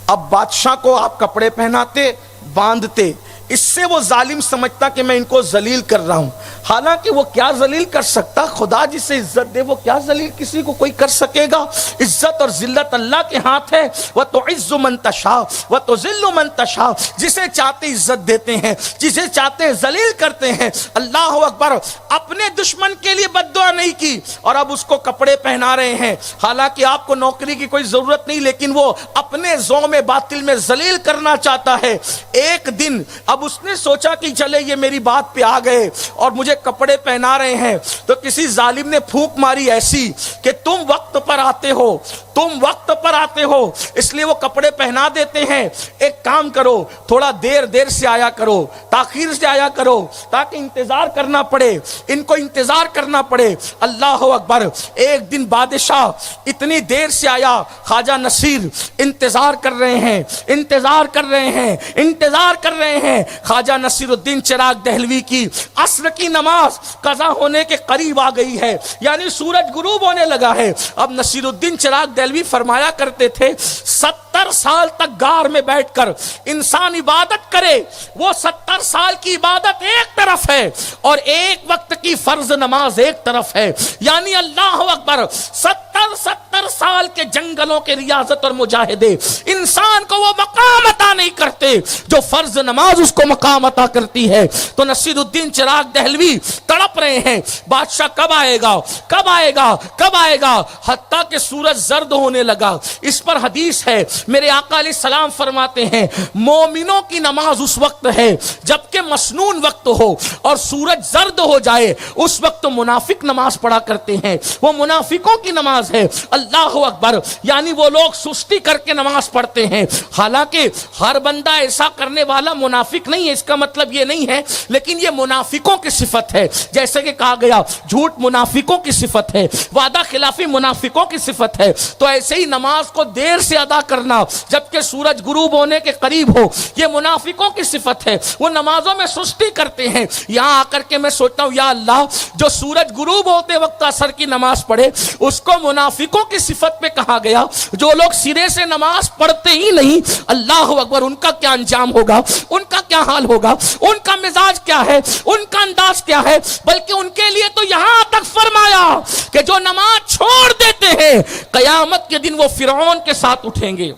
اب بادشاہ کو آپ کپڑے پہناتے، باندھتے، اس سے وہ ظالم سمجھتا کہ میں ان کو ذلیل کر رہا ہوں، حالانکہ وہ کیا ذلیل کر سکتا؟ خدا جسے عزت دے وہ کیا ذلیل کسی کو کوئی کر سکے گا؟ عزت اور ذلت اللہ کے ہاتھ ہے۔ وَتُعِزُّ مَن تَشَاءُ وَتُذِلُّ مَن تَشَاءُ، جسے چاہتے عزت دیتے ہیں، جسے چاہتے ذلیل کرتے ہیں۔ اللہ اکبر، اپنے دشمن کے لیے بد دعا نہیں کی اور اب اس کو کپڑے پہنا رہے ہیں، حالانکہ آپ کو نوکری کی کوئی ضرورت نہیں، لیکن وہ اپنے زوم باطل میں ذلیل کرنا چاہتا ہے۔ ایک دن اب اس نے سوچا کہ چلے یہ میری بات پہ آ گئے اور مجھے کپڑے پہنا رہے ہیں، تو کسی ظالم نے پھونک ماری ایسی کہ تم وقت پر آتے ہو، تم وقت پر آتے ہو، اس لیے وہ کپڑے پہنا دیتے ہیں۔ ایک کام کرو، تھوڑا دیر سے آیا کرو، تاخیر سے آیا کرو، تاکہ انتظار کرنا پڑے، ان کو انتظار کرنا پڑے۔ اللہ اکبر، ایک دن بادشاہ اتنی دیر سے آیا، خواجہ نصیر انتظار کر رہے ہیں، انتظار کر رہے ہیں، انتظار کر رہے ہیں۔ خواجہ نصیر الدین چراغ دہلوی کی عصر کی نماز قضا ہونے کے قریب آ گئی ہے، یعنی سورج غروب ہونے لگا ہے۔ اب نصیر الدین چراغ دہلوی فرمایا کرتے تھے 70 سال تک غار میں بیٹھ کر انسان عبادت کرے، وہ 70 سال کی عبادت ایک طرف ہے اور ایک وقت کی فرض نماز ایک طرف ہے، یعنی اللہ اکبر 70 سال کے جنگلوں کے ریاضت اور مجاہدے انسان کو وہ مقام عطا نہیں کرتے جو فرض نماز اس کو مقام عطا کرتی ہے۔ تو نصیر الدین چراغ دہلوی تڑپ رہے ہیں بادشاہ کب آئے گا، کب آئے گا، کب آئے گا، حتیٰ کہ سورج زرد ہونے لگا۔ اس پر حدیث ہے، میرے آقا علیہ السلام فرماتے ہیں مومنوں کی نماز اس وقت ہے جبکہ مسنون وقت ہو اور سورج زرد ہو جائے، اس وقت منافق نماز پڑھا کرتے ہیں، وہ منافقوں کی نماز ہے۔ اللہ اکبر، یعنی وہ لوگ سستی کر کے نماز پڑھتے ہیں، حالانکہ ہر بندہ ایسا کرنے والا منافق نہیں ہے، اس کا مطلب یہ نہیں ہے، لیکن یہ منافقوں کی صفت ہے، جیسے کہ کہا گیا جھوٹ منافقوں کی صفت ہے، وعدہ خلافی منافقوں کی صفت ہے۔ تو ایسے ہی نماز کو دیر سے ادا کرنا جبکہ سورج غروب ہونے کے قریب ہو، یہ منافقوں کی صفت ہے، وہ نمازوں میں سستی کرتے ہیں۔ یہاں آ کر کے میں سوچتا ہوں یا اللہ، جو سورج غروب ہوتے وقت عصر کی نماز پڑھے اس کو منافقوں کی صفت میں کہا گیا، جو لوگ سرے سے نماز پڑھتے ہی نہیں، اللہ اکبر، ان کا کیا انجام ہوگا، ان کا کیا حال ہوگا، ان کا مزاج کیا ہے، ان کا انداز کیا ہے۔ بلکہ ان کے لیے تو یہاں تک فرمایا کہ جو نماز چھوڑ دیتے ہیں قیامت کے دن وہ فرعون کے ساتھ اٹھیں گے،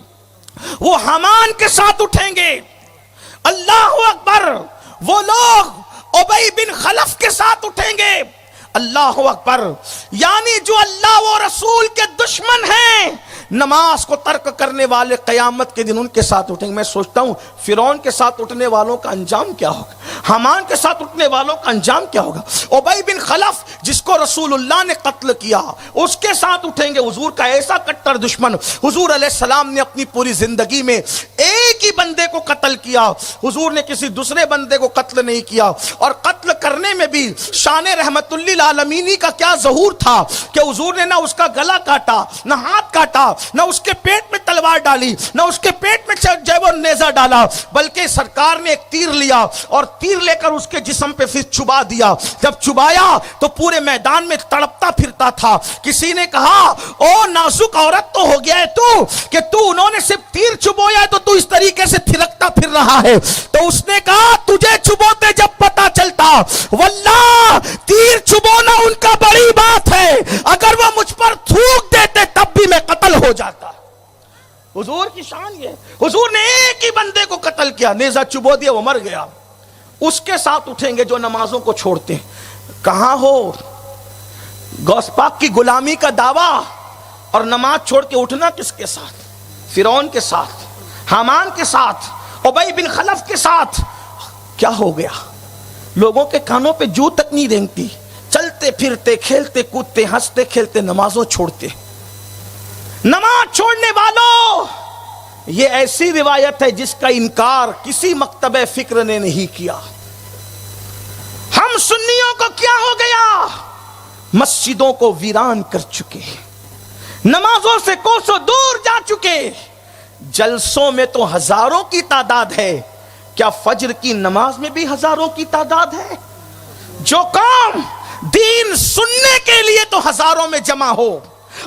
وہ حامان کے ساتھ اٹھیں گے۔ اللہ اکبر، وہ لوگ ابی بن خلف کے ساتھ اٹھیں گے۔ اللہ اکبر، یعنی جو اللہ و رسول کے دشمن ہیں، نماز کو ترک کرنے والے قیامت کے دن ان کے ساتھ اٹھیں گے۔ میں سوچتا ہوں فرعون کے ساتھ اٹھنے والوں کا انجام کیا ہوگا، حامان کے ساتھ اٹھنے والوں کا انجام کیا ہوگا۔ ابی بن خلف جس کو رسول اللہ نے قتل کیا اس کے ساتھ اٹھیں گے، حضور کا ایسا کٹر دشمن۔ حضور علیہ السلام نے اپنی پوری زندگی میں ایک ہی بندے کو قتل کیا، حضور نے کسی دوسرے بندے کو قتل نہیں کیا، اور قتل کرنے میں بھی شان رحمت للعالمینی کا کیا ظہور تھا کہ حضور نے نہ اس کا گلا کاٹا، نہ ہاتھ کاٹا، نہ اس کے پیٹ میں تلوار ڈالی، نہ اس کے پیٹ میں جو نیزہ ڈالا، بلکہ سرکار نے ایک تیر لیا اور تیر لے کر اس کے جسم پہ پھر چبا دیا. جب چبایا تو پورے میدان میں تڑپتا پھرتا تھا. کسی نے کہا او نازک عورت تو ہو گیا ہے تو کہ تو انہوں نے صرف تیر چبویا ہے تو تو اس طریقے سے تھرکتا پھر رہا ہے. تو اس نے کہا تجھے چبوتے جب پتا چلتا واللہ تیر چبونا ان کا بڑی بات ہے, اگر وہ مجھ پر تھوک دیتے تب بھی میں قتل ہو جاتا. حضور کی شان یہ, حضور نے ایک ہی بندے کو قتل کیا, نیزہ چبو دیا, وہ مر گیا. اس کے ساتھ اٹھیں گے جو نمازوں کو چھوڑتے ہیں. کہاں ہو غوث پاک کی غلامی کا دعویٰ اور نماز چھوڑ کے اٹھنا کس کے ساتھ؟ فرعون کے ساتھ, حامان کے ساتھ, ابی بن خلف کے ساتھ. کیا ہو گیا؟ لوگوں کے کانوں پہ جو تک نہیں رینگتی, چلتے پھرتے کھیلتے کودتے ہنستے کھیلتے نمازوں چھوڑتے. نماز چھوڑنے والوں, یہ ایسی روایت ہے جس کا انکار کسی مکتب فکر نے نہیں کیا. ہم سنیوں کو کیا ہو گیا؟ مسجدوں کو ویران کر چکے, نمازوں سے کوسوں دور جا چکے. جلسوں میں تو ہزاروں کی تعداد ہے, کیا فجر کی نماز میں بھی ہزاروں کی تعداد ہے؟ جو قوم دین سننے کے لیے تو ہزاروں میں جمع ہو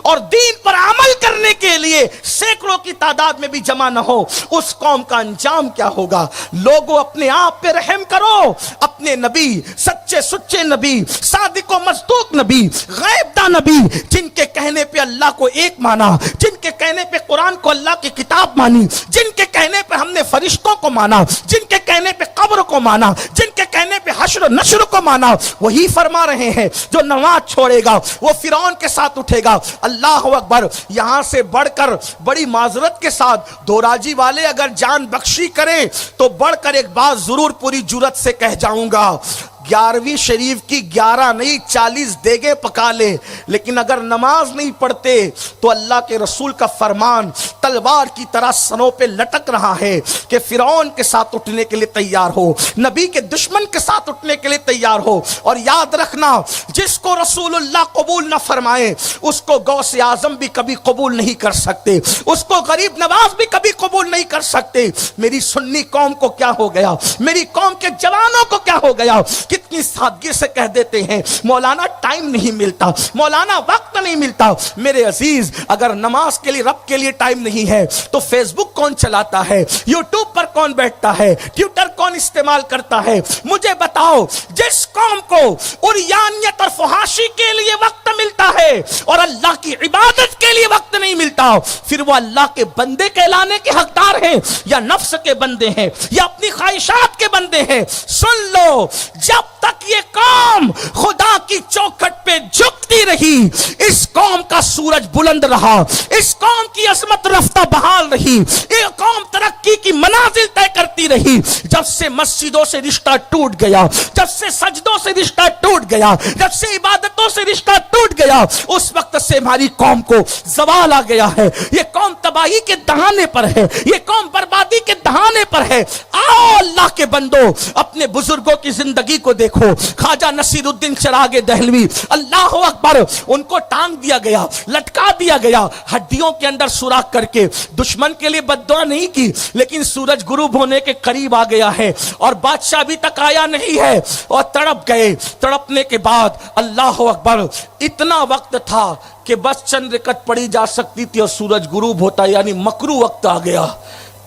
اور دین پر عمل کرنے کے لیے سینکڑوں کی تعداد میں بھی جمع نہ ہو, اس قوم کا انجام کیا ہوگا؟ لوگوں اپنے آپ پہ رحم کرو. اپنے نبی, سچے سچے نبی, صادق و مصدوق نبی, غیب داں نبی, جن کے کہنے پہ اللہ کو ایک مانا, جن کے کہنے پہ قرآن کو اللہ کی کتاب مانی, جن کے کہنے پہ ہم نے فرشتوں کو مانا, جن کے کہنے پہ قبر کو مانا, جن کے کہنے پہ حشر و نشر کو مانا, وہی فرما رہے ہیں جو نماز چھوڑے گا وہ فرعون کے ساتھ اٹھے گا. اللہ اکبر. یہاں سے بڑھ کر بڑی معذرت کے ساتھ دوراجی والے اگر جان بخشی کریں تو بڑھ کر ایک بات ضرور پوری جرت سے کہہ جاؤں گا. 11ویں شریف کی 11 نہیں 40 دیگیں پکا لے, لیکن اگر نماز نہیں پڑھتے تو اللہ کے رسول کا فرمان تلوار کی طرح سنوں پہ لٹک رہا ہے کہ فرعون کے ساتھ اٹھنے کے لیے تیار ہو, نبی کے دشمن کے ساتھ اٹھنے کے لیے تیار ہو. اور یاد رکھنا, جس کو رسول اللہ قبول نہ فرمائے اس کو غوث اعظم بھی کبھی قبول نہیں کر سکتے, اس کو غریب نواز بھی کبھی قبول نہیں کر سکتے. میری سنی قوم کو کیا ہو گیا, میری قوم کے جوانوں کو کیا ہو گیا, کتنی سادگی سے کہہ دیتے ہیں مولانا ٹائم نہیں ملتا, مولانا وقت نہیں ملتا. میرے عزیز, اگر نماز کے لیے رب کے لیے ٹائم نہیں ہے تو فیس بک کون چلاتا ہے, یوٹیوب پر کون بیٹھتا ہے, ٹویٹر کون استعمال کرتا ہے؟ مجھے بتاؤ. جس قوم کو عریانیت اور فحاشی کے لیے وقت ملتا ہے اور اللہ کی عبادت کے لیے وقت نہیں ملتا, پھر وہ اللہ کے بندے کہلانے کے حقدار ہیں یا نفس کے بندے ہیں یا اپنی خواہشات کے بندے ہیں؟ سن لو, جب تک یہ قوم خدا کی چوکھٹ پہ جھکتی رہی, اس قوم کا سورج بلند رہا, اس قوم کی عظمت رفتہ بحال رہی, یہ قوم ترقی کی منازل طے کرتی رہی. جب سے مسجدوں سے رشتہ ٹوٹ گیا, جب سے سجدوں سے رشتہ ٹوٹ گیا, جب سے عبادتوں سے رشتہ ٹوٹ گیا, اس وقت سے ہماری قوم کو زوال آ گیا ہے. یہ قوم تباہی کے دہانے پر ہے, یہ قوم بربادی کے دہانے پر ہے. آؤ اللہ کے بندو, اپنے بزرگوں کی زندگی کو دیکھو. خواجہ نصیر الدین چراغ دہلوی, اللہ اکبر, ان کو ٹانگ دیا گیا, لٹکا دیا گیا, ہڈیوں کے اندر سوراخ کر کے. دشمن کے لیے بد دعا نہیں کی, لیکن سورج غروب ہونے کے قریب آ گیا ہے اور بادشاہ ابھی تک آیا نہیں ہے, اور تڑپ گئے. تڑپنے کے بعد اللہ اکبر, اتنا وقت تھا کہ بس چند رکعت پڑھی جا سکتی تھی اور سورج غروب ہوتا, یعنی مکرو وقت آ گیا.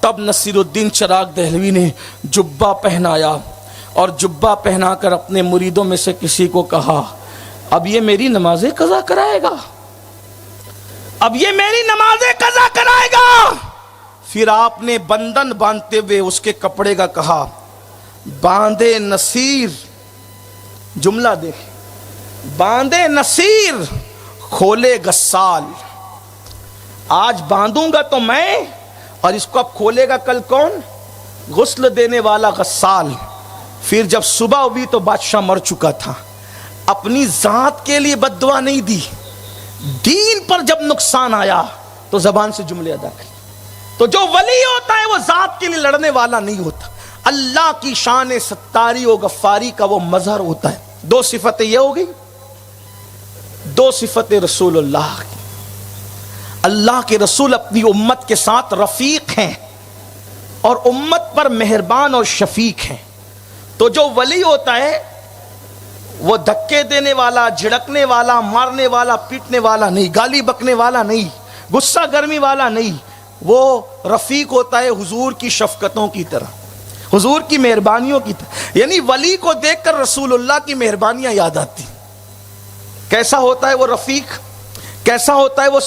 تب نصیر الدین چراغ دہلوی نے جبہ پہنایا اور جبہ پہنا کر اپنے مریدوں میں سے کسی کو کہا, اب یہ میری نمازیں قضا کرائے گا, اب یہ میری نمازیں قضا کرائے گا. پھر آپ نے بندن باندھتے ہوئے اس کے کپڑے کا کہا, باندھے نصیر, جملہ دیکھ, باندھے نصیر کھولے غسال. آج باندھوں گا تو میں, اور اس کو اب کھولے گا کل کون؟ غسل دینے والا غسال. پھر جب صبح ہوئی تو بادشاہ مر چکا تھا. اپنی ذات کے لیے بد دعا نہیں دی, دین پر جب نقصان آیا تو زبان سے جملے ادا کر. تو جو ولی ہوتا ہے وہ ذات کے لیے لڑنے والا نہیں ہوتا, اللہ کی شان ستاری و غفاری کا وہ مظہر ہوتا ہے. 2 صفتیں یہ ہو گئی, 2 صفتیں رسول اللہ کی. اللہ کے رسول اپنی امت کے ساتھ رفیق ہیں اور امت پر مہربان اور شفیق ہیں. تو جو ولی ہوتا ہے وہ دھکے دینے والا، جھڑکنے والا، مارنے والا، پیٹنے والا نہیں، گالی بکنے والا نہیں، غصہ گرمی والا نہیں. وہ رفیق ہوتا ہے حضور کی شفقتوں کی طرح، حضور کی مہربانیوں کی طرح. یعنی ولی کو دیکھ کر رسول اللہ کی مہربانیاں یاد آتی. کیسا ہوتا ہے وہ رفیق؟ کیسا ہوتا ہے وہ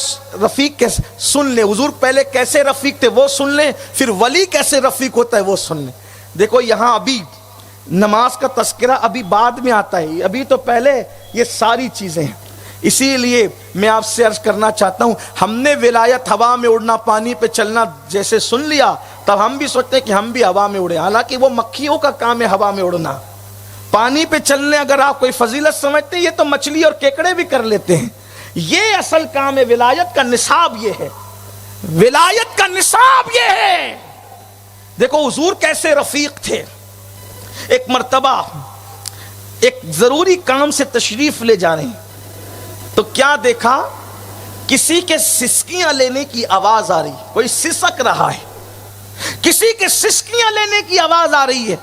رفیق؟ کیسے سن لیں حضور پہلے کیسے رفیق تھے وہ سن لیں، پھر ولی کیسے رفیق ہوتا ہے وہ سن لیں. دیکھو یہاں ابھی نماز کا تذکرہ ابھی بعد میں آتا ہے، ابھی تو پہلے یہ ساری چیزیں ہیں. اسی لیے میں آپ سے عرض کرنا چاہتا ہوں، ہم نے ولایت ہوا میں اڑنا، پانی پہ چلنا جیسے سن لیا، تب ہم بھی سوچتے ہیں کہ ہم بھی ہوا میں اڑے. حالانکہ وہ مکھیوں کا کام ہے ہوا میں اڑنا. پانی پہ چلنے اگر آپ کوئی فضیلت سمجھتے ہیں، یہ تو مچھلی اور کیکڑے بھی کر لیتے ہیں. یہ اصل کام ہے. ولایت کا نصاب یہ ہے، ولایت کا نصاب یہ ہے. دیکھو حضور کیسے رفیق تھے. ایک مرتبہ ایک ضروری کام سے تشریف لے جا رہے ہیں تو کیا دیکھا، کسی کے سسکیاں لینے کی آواز آ رہی، کوئی سسک رہا ہے، کسی کے سسکیاں لینے کی آواز آ رہی ہے.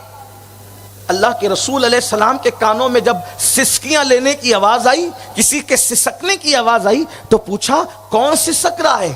اللہ کے رسول علیہ السلام کے کانوں میں جب سسکیاں لینے کی آواز آئی، کسی کے سسکنے کی آواز آئی تو پوچھا کون سسک رہا ہے؟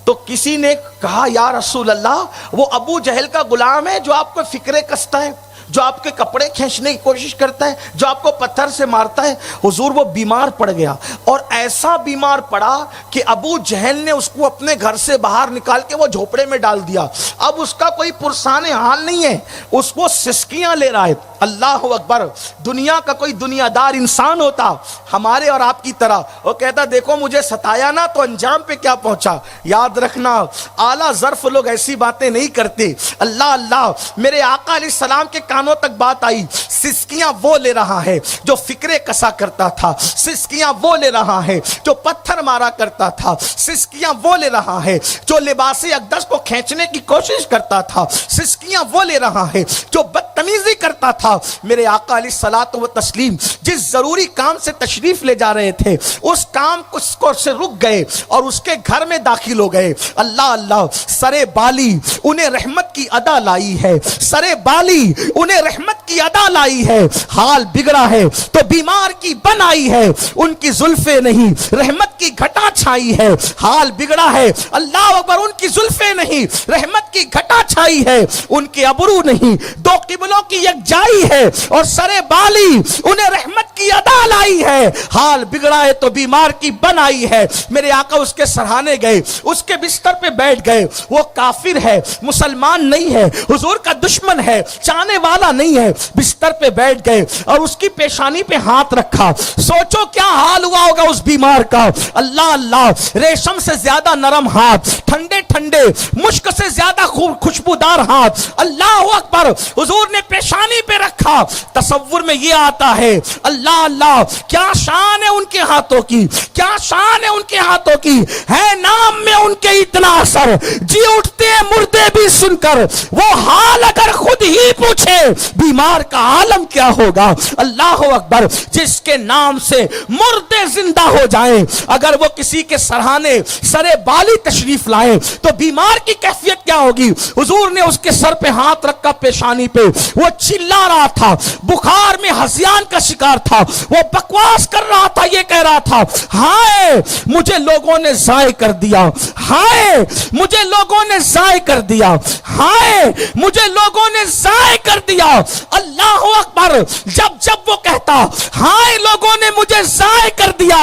تو کسی نے کہا یا رسول اللہ وہ ابو جہل کا غلام ہے جو آپ کو فکرے کستا ہے، جو آپ کے کپڑے کھینچنے کی کوشش کرتا ہے، جو آپ کو پتھر سے مارتا ہے. حضور وہ بیمار پڑ گیا، اور ایسا بیمار پڑا کہ ابو جہل نے اس کو اپنے گھر سے باہر نکال کے وہ جھوپڑے میں ڈال دیا. اب اس کا کوئی پرسان حال نہیں ہے، اس کو سسکیاں لے رہا ہے. اللہ اکبر. دنیا کا کوئی دنیا دار انسان ہوتا ہمارے اور آپ کی طرح، وہ کہتا دیکھو مجھے ستایا نا تو انجام پہ کیا پہنچا. یاد رکھنا اعلیٰ ظرف لوگ ایسی باتیں نہیں کرتے. اللہ اللہ. میرے آقا علیہ السلام کے کانوں تک بات آئی، سسکیاں وہ لے رہا ہے جو فکرے کسا کرتا تھا، سسکیاں وہ لے رہا ہے جو پتھر مارا کرتا تھا، سسکیاں وہ لے رہا ہے جو لباس اقدس کو کھینچنے کی کوشش کرتا تھا، سسکیاں وہ لے رہا ہے جو بدتمیزی کرتا تھا. میرے آقا علیہ الصلوۃ والتسلیم جس ضروری کام سے تشریف لے جا رہے تھے اس کام کو سے رک گئے اور اس کے گھر میں داخل ہو گئے. اللہ اللہ. سرے بالی انہیں رحمت کی ادا لائی ہے، سرے بالی انہیں رحمت کی ادا لائی ہے. حال بگڑا ہے تو بیمار کی بن آئی ہے، ان کی زلفیں نہیں رحمت کی گھٹا چھائی ہے. حال بگڑا ہے اللہ اکبر، ان کی زلفیں نہیں رحمت کی گھٹا چھائی ہے، ان کے ابرو نہیں دو قبلوں کی یکجائی ہے، اور سرے بالی انہیں رحمت کی ادا لائی ہے. حال بگڑا ہے تو بیمار کی بن آئی ہے. میرے آقا اس کے سرہانے گئے، اس کے بستر پہ بیٹھ گئے. وہ کافر ہے، مسلمان نہیں ہے، حضور کا دشمن ہے، چاہنے والا نہیں ہے. بستر پہ بیٹھ گئے اور اس کی پیشانی پہ ہاتھ رکھا. سوچو کیا حال ہوا ہوگا اس بیمار کا. اللہ اللہ. ریشم سے زیادہ نرم ہاتھ، ٹھنڈے ٹھنڈے، مشک سے زیادہ خوشبودار ہاتھ. اللہ اکبر. حضور نے پیشانی پہ رکھا. تصور میں یہ آتا ہے اللہ اللہ کیا شان ہے ان کے ہاتھوں کی، کیا شان ہے ان کے ہاتھوں کی. ہے نام میں ان کے اتنا اثر، جی اٹھتے مردے بھی سن کر. وہ حال اگر خود ہی پوچھے بیمار کا عالم کیا ہوگا. اللہ اکبر. جس کے نام سے مردے زندہ ہو جائیں، اگر وہ کسی کے سرہانے سرے بالی تشریف لائیں تو بیمار کی کیفیت کیا ہوگی. حضور نے اس کے سر پہ ہاتھ رکھا، پیشانی پہ. وہ چلا رہا تھا، بخار میں ہذیان کا شکار تھا. وہ بکواس کر رہا تھا، یہ کہہ رہا تھا ہائے مجھے لوگوں نے ضائع کر دیا، ہائے مجھے لوگوں نے ضائع کر دیا، ہائے مجھے لوگوں نے ضائع کر دیا. اللہ اکبر. جب وہ کہتا ہائے لوگوں نے مجھے ضائع کر دیا،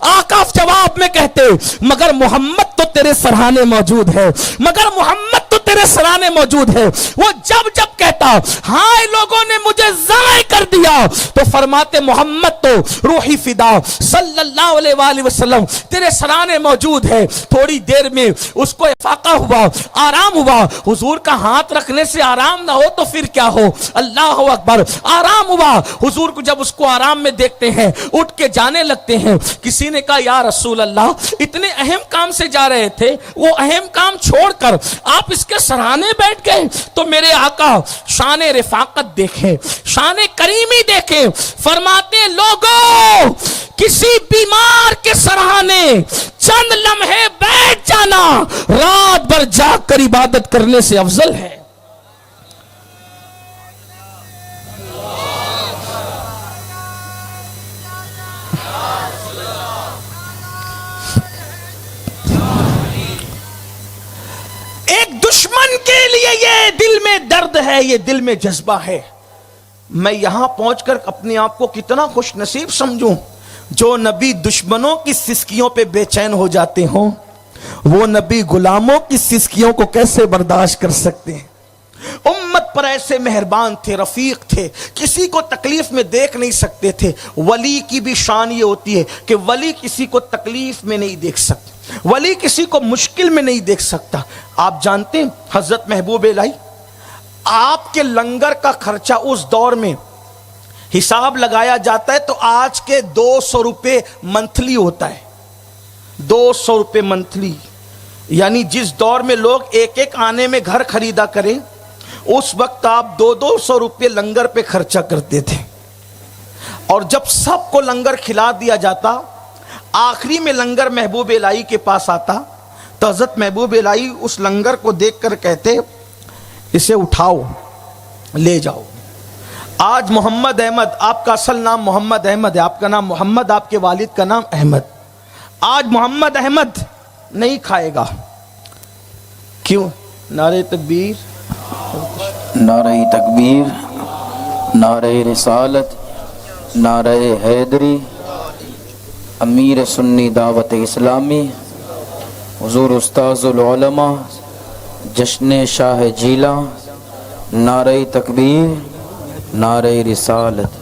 آقا جواب میں کہتے مگر محمد تو تیرے سرہانے موجود ہے، مگر محمد تو تیرے سرانے موجود ہے. وہ جب کہتا ہائے لوگوں نے مجھے ضائع کر دیا تو فرماتے محمد تو روحی فدا صلی اللہ علیہ وآلہ وسلم تیرے سرانے موجود ہے. تھوڑی دیر میں اس کو افاقہ ہوا، آرام ہوا. حضور کا ہاتھ رکھنے سے آرام نہ ہو تو پھر کیا ہو. اللہ اکبر. آرام ہوا. حضور کو جب اس کو آرام میں دیکھتے ہیں اٹھ کے جانے لگتے ہیں. کسی نے کہا یا رسول اللہ اتنے اہم کام سے جا رہے تھے، وہ اہم کام چھوڑ کر آپ اس کے سرانے بیٹھ گئے. تو میرے آقا شان رفاقت دیکھیں، شان کریمی دیکھیں. فرماتے ہیں لوگوں کسی بیمار کے سرانے چند لمحے بیٹھ جانا رات بھر جاگ کر عبادت کرنے سے افضل ہے. ایک دشمن کے لیے یہ دل میں درد ہے، یہ دل میں جذبہ ہے۔ میں یہاں پہنچ کر اپنے آپ کو کتنا خوش نصیب سمجھوں، جو نبی دشمنوں کی سسکیوں پہ بے چین ہو جاتے ہوں، وہ نبی غلاموں کی سسکیوں کو کیسے برداشت کر سکتے ہیں؟ امت پر ایسے مہربان تھے، رفیق تھے، کسی کو تکلیف میں دیکھ نہیں سکتے تھے۔ ولی کی بھی شان یہ ہوتی ہے کہ ولی کسی کو تکلیف میں نہیں دیکھ سکتا، ولی کسی کو مشکل میں نہیں دیکھ سکتا۔ آپ جانتے ہیں حضرت محبوب الہی، آپ کے لنگر کا خرچہ اس دور میں حساب لگایا جاتا ہے تو آج کے 200 روپے منتھلی ہوتا ہے۔ 200 روپے منتھلی، یعنی جس دور میں لوگ ایک ایک آنے میں گھر خریدا کریں، اس وقت آپ 200 روپے لنگر پہ خرچہ کرتے تھے۔ اور جب سب کو لنگر کھلا دیا جاتا، آخری میں لنگر محبوب الہی کے پاس آتا تو حضرت محبوب الہی اس لنگر کو دیکھ کر کہتے، اسے اٹھاؤ لے جاؤ۔ آج محمد احمد، آپ کا اصل نام محمد احمد ہے، آپ کا نام محمد، آپ کے والد کا نام احمد، آج محمد احمد نہیں کھائے گا۔ کیوں؟ نعرہ تکبیر، نعرہ تکبیر، نعرہ رسالت، نعرہ حیدری، امیر سنی دعوت اسلامی، حضور استاذ العلماء، جشن شاہ جیلا، نعرہ تکبیر، نعرہ رسالت۔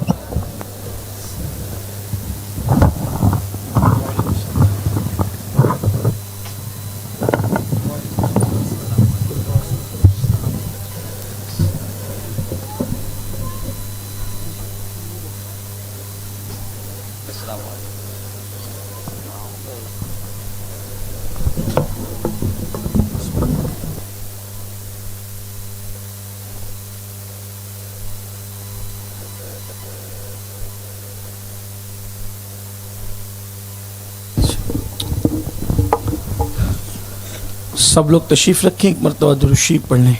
سب لوگ تشریف رکھیں، ایک مرتبہ درود شریف پڑھ لیں۔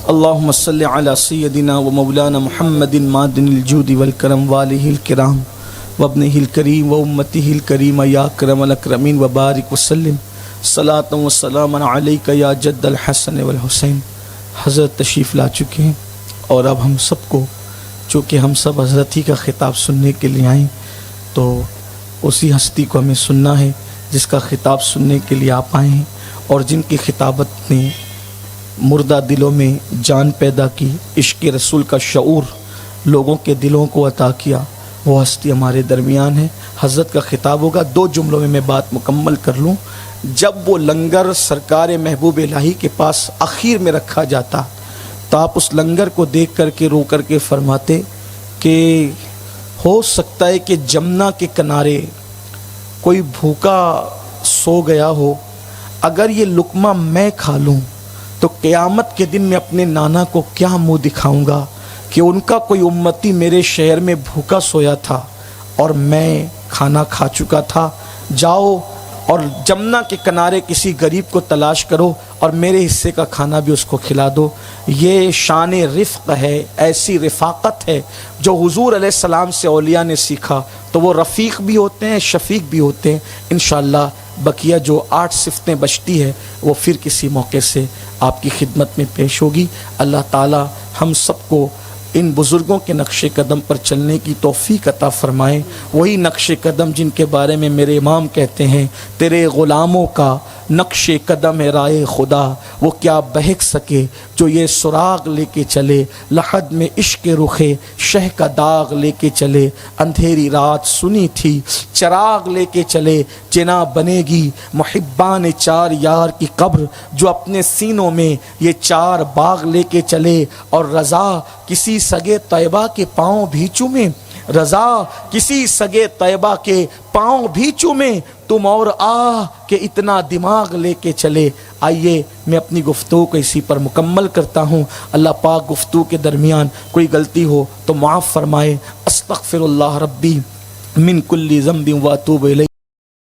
اللہم صلی علی سیدنا و مولانا محمد معدن الجود والکرم والہ الکرام وابنہ الکریم و امتہ الکریم یا اکرم الاکرمین وبارک وسلم صلاۃ و سلام علیک یا جد الحسن والحسین۔ حضرت تشریف لا چکے ہیں اور اب ہم سب کو، چونکہ ہم سب حضرت ہی کا خطاب سننے کے لیے آئیں، تو اسی ہستی کو ہمیں سننا ہے جس کا خطاب سننے کے لیے آپ آئے ہیں، اور جن کی خطابت نے مردہ دلوں میں جان پیدا کی، عشق رسول کا شعور لوگوں کے دلوں کو عطا کیا، وہ ہستی ہمارے درمیان ہے۔ حضرت کا خطاب ہوگا، 2 جملوں میں بات مکمل کر لوں۔ جب وہ لنگر سرکار محبوب الہی کے پاس اخیر میں رکھا جاتا تو آپ اس لنگر کو دیکھ کر کے رو کر کے فرماتے کہ ہو سکتا ہے کہ جمنا کے کنارے کوئی بھوکا سو گیا ہو، اگر یہ لقمہ میں کھا لوں تو قیامت کے دن میں اپنے نانا کو کیا منہ دکھاؤں گا کہ ان کا کوئی امتی میرے شہر میں بھوکا سویا تھا اور میں کھانا کھا چکا تھا۔ جاؤ اور جمنا کے کنارے کسی غریب کو تلاش کرو اور میرے حصے کا کھانا بھی اس کو کھلا دو۔ یہ شان رفق ہے، ایسی رفاقت ہے جو حضور علیہ السلام سے اولیاء نے سیکھا، تو وہ رفیق بھی ہوتے ہیں، شفیق بھی ہوتے ہیں۔ انشاءاللہ بقیہ جو 8 صفتیں بچتی ہے وہ پھر کسی موقع سے آپ کی خدمت میں پیش ہوگی۔ اللہ تعالی ہم سب کو ان بزرگوں کے نقش قدم پر چلنے کی توفیق عطا فرمائے، وہی نقش قدم جن کے بارے میں میرے امام کہتے ہیں، تیرے غلاموں کا نقش قدم ہے رائے خدا، وہ کیا بہک سکے جو یہ سراغ لے کے چلے، لحد میں عشق رخے شہ کا داغ لے کے چلے، اندھیری رات سنی تھی چراغ لے کے چلے، جنا بنے گی محبان 4 یار کی قبر جو اپنے سینوں میں یہ 4 باغ لے کے چلے، اور رضا کسی سگے طیبہ کے پاؤں بھی چومے، رضا کسی سگے طیبہ کے پاؤں بھی چومے، تم اور کہ اتنا دماغ لے کے چلے۔ آئیے میں اپنی گفتگو کو اسی پر مکمل کرتا ہوں۔ اللہ پاک گفتگو کے درمیان کوئی غلطی ہو تو معاف فرمائے۔ استغفر اللہ ربی من کل ذنب واتوب الیہ۔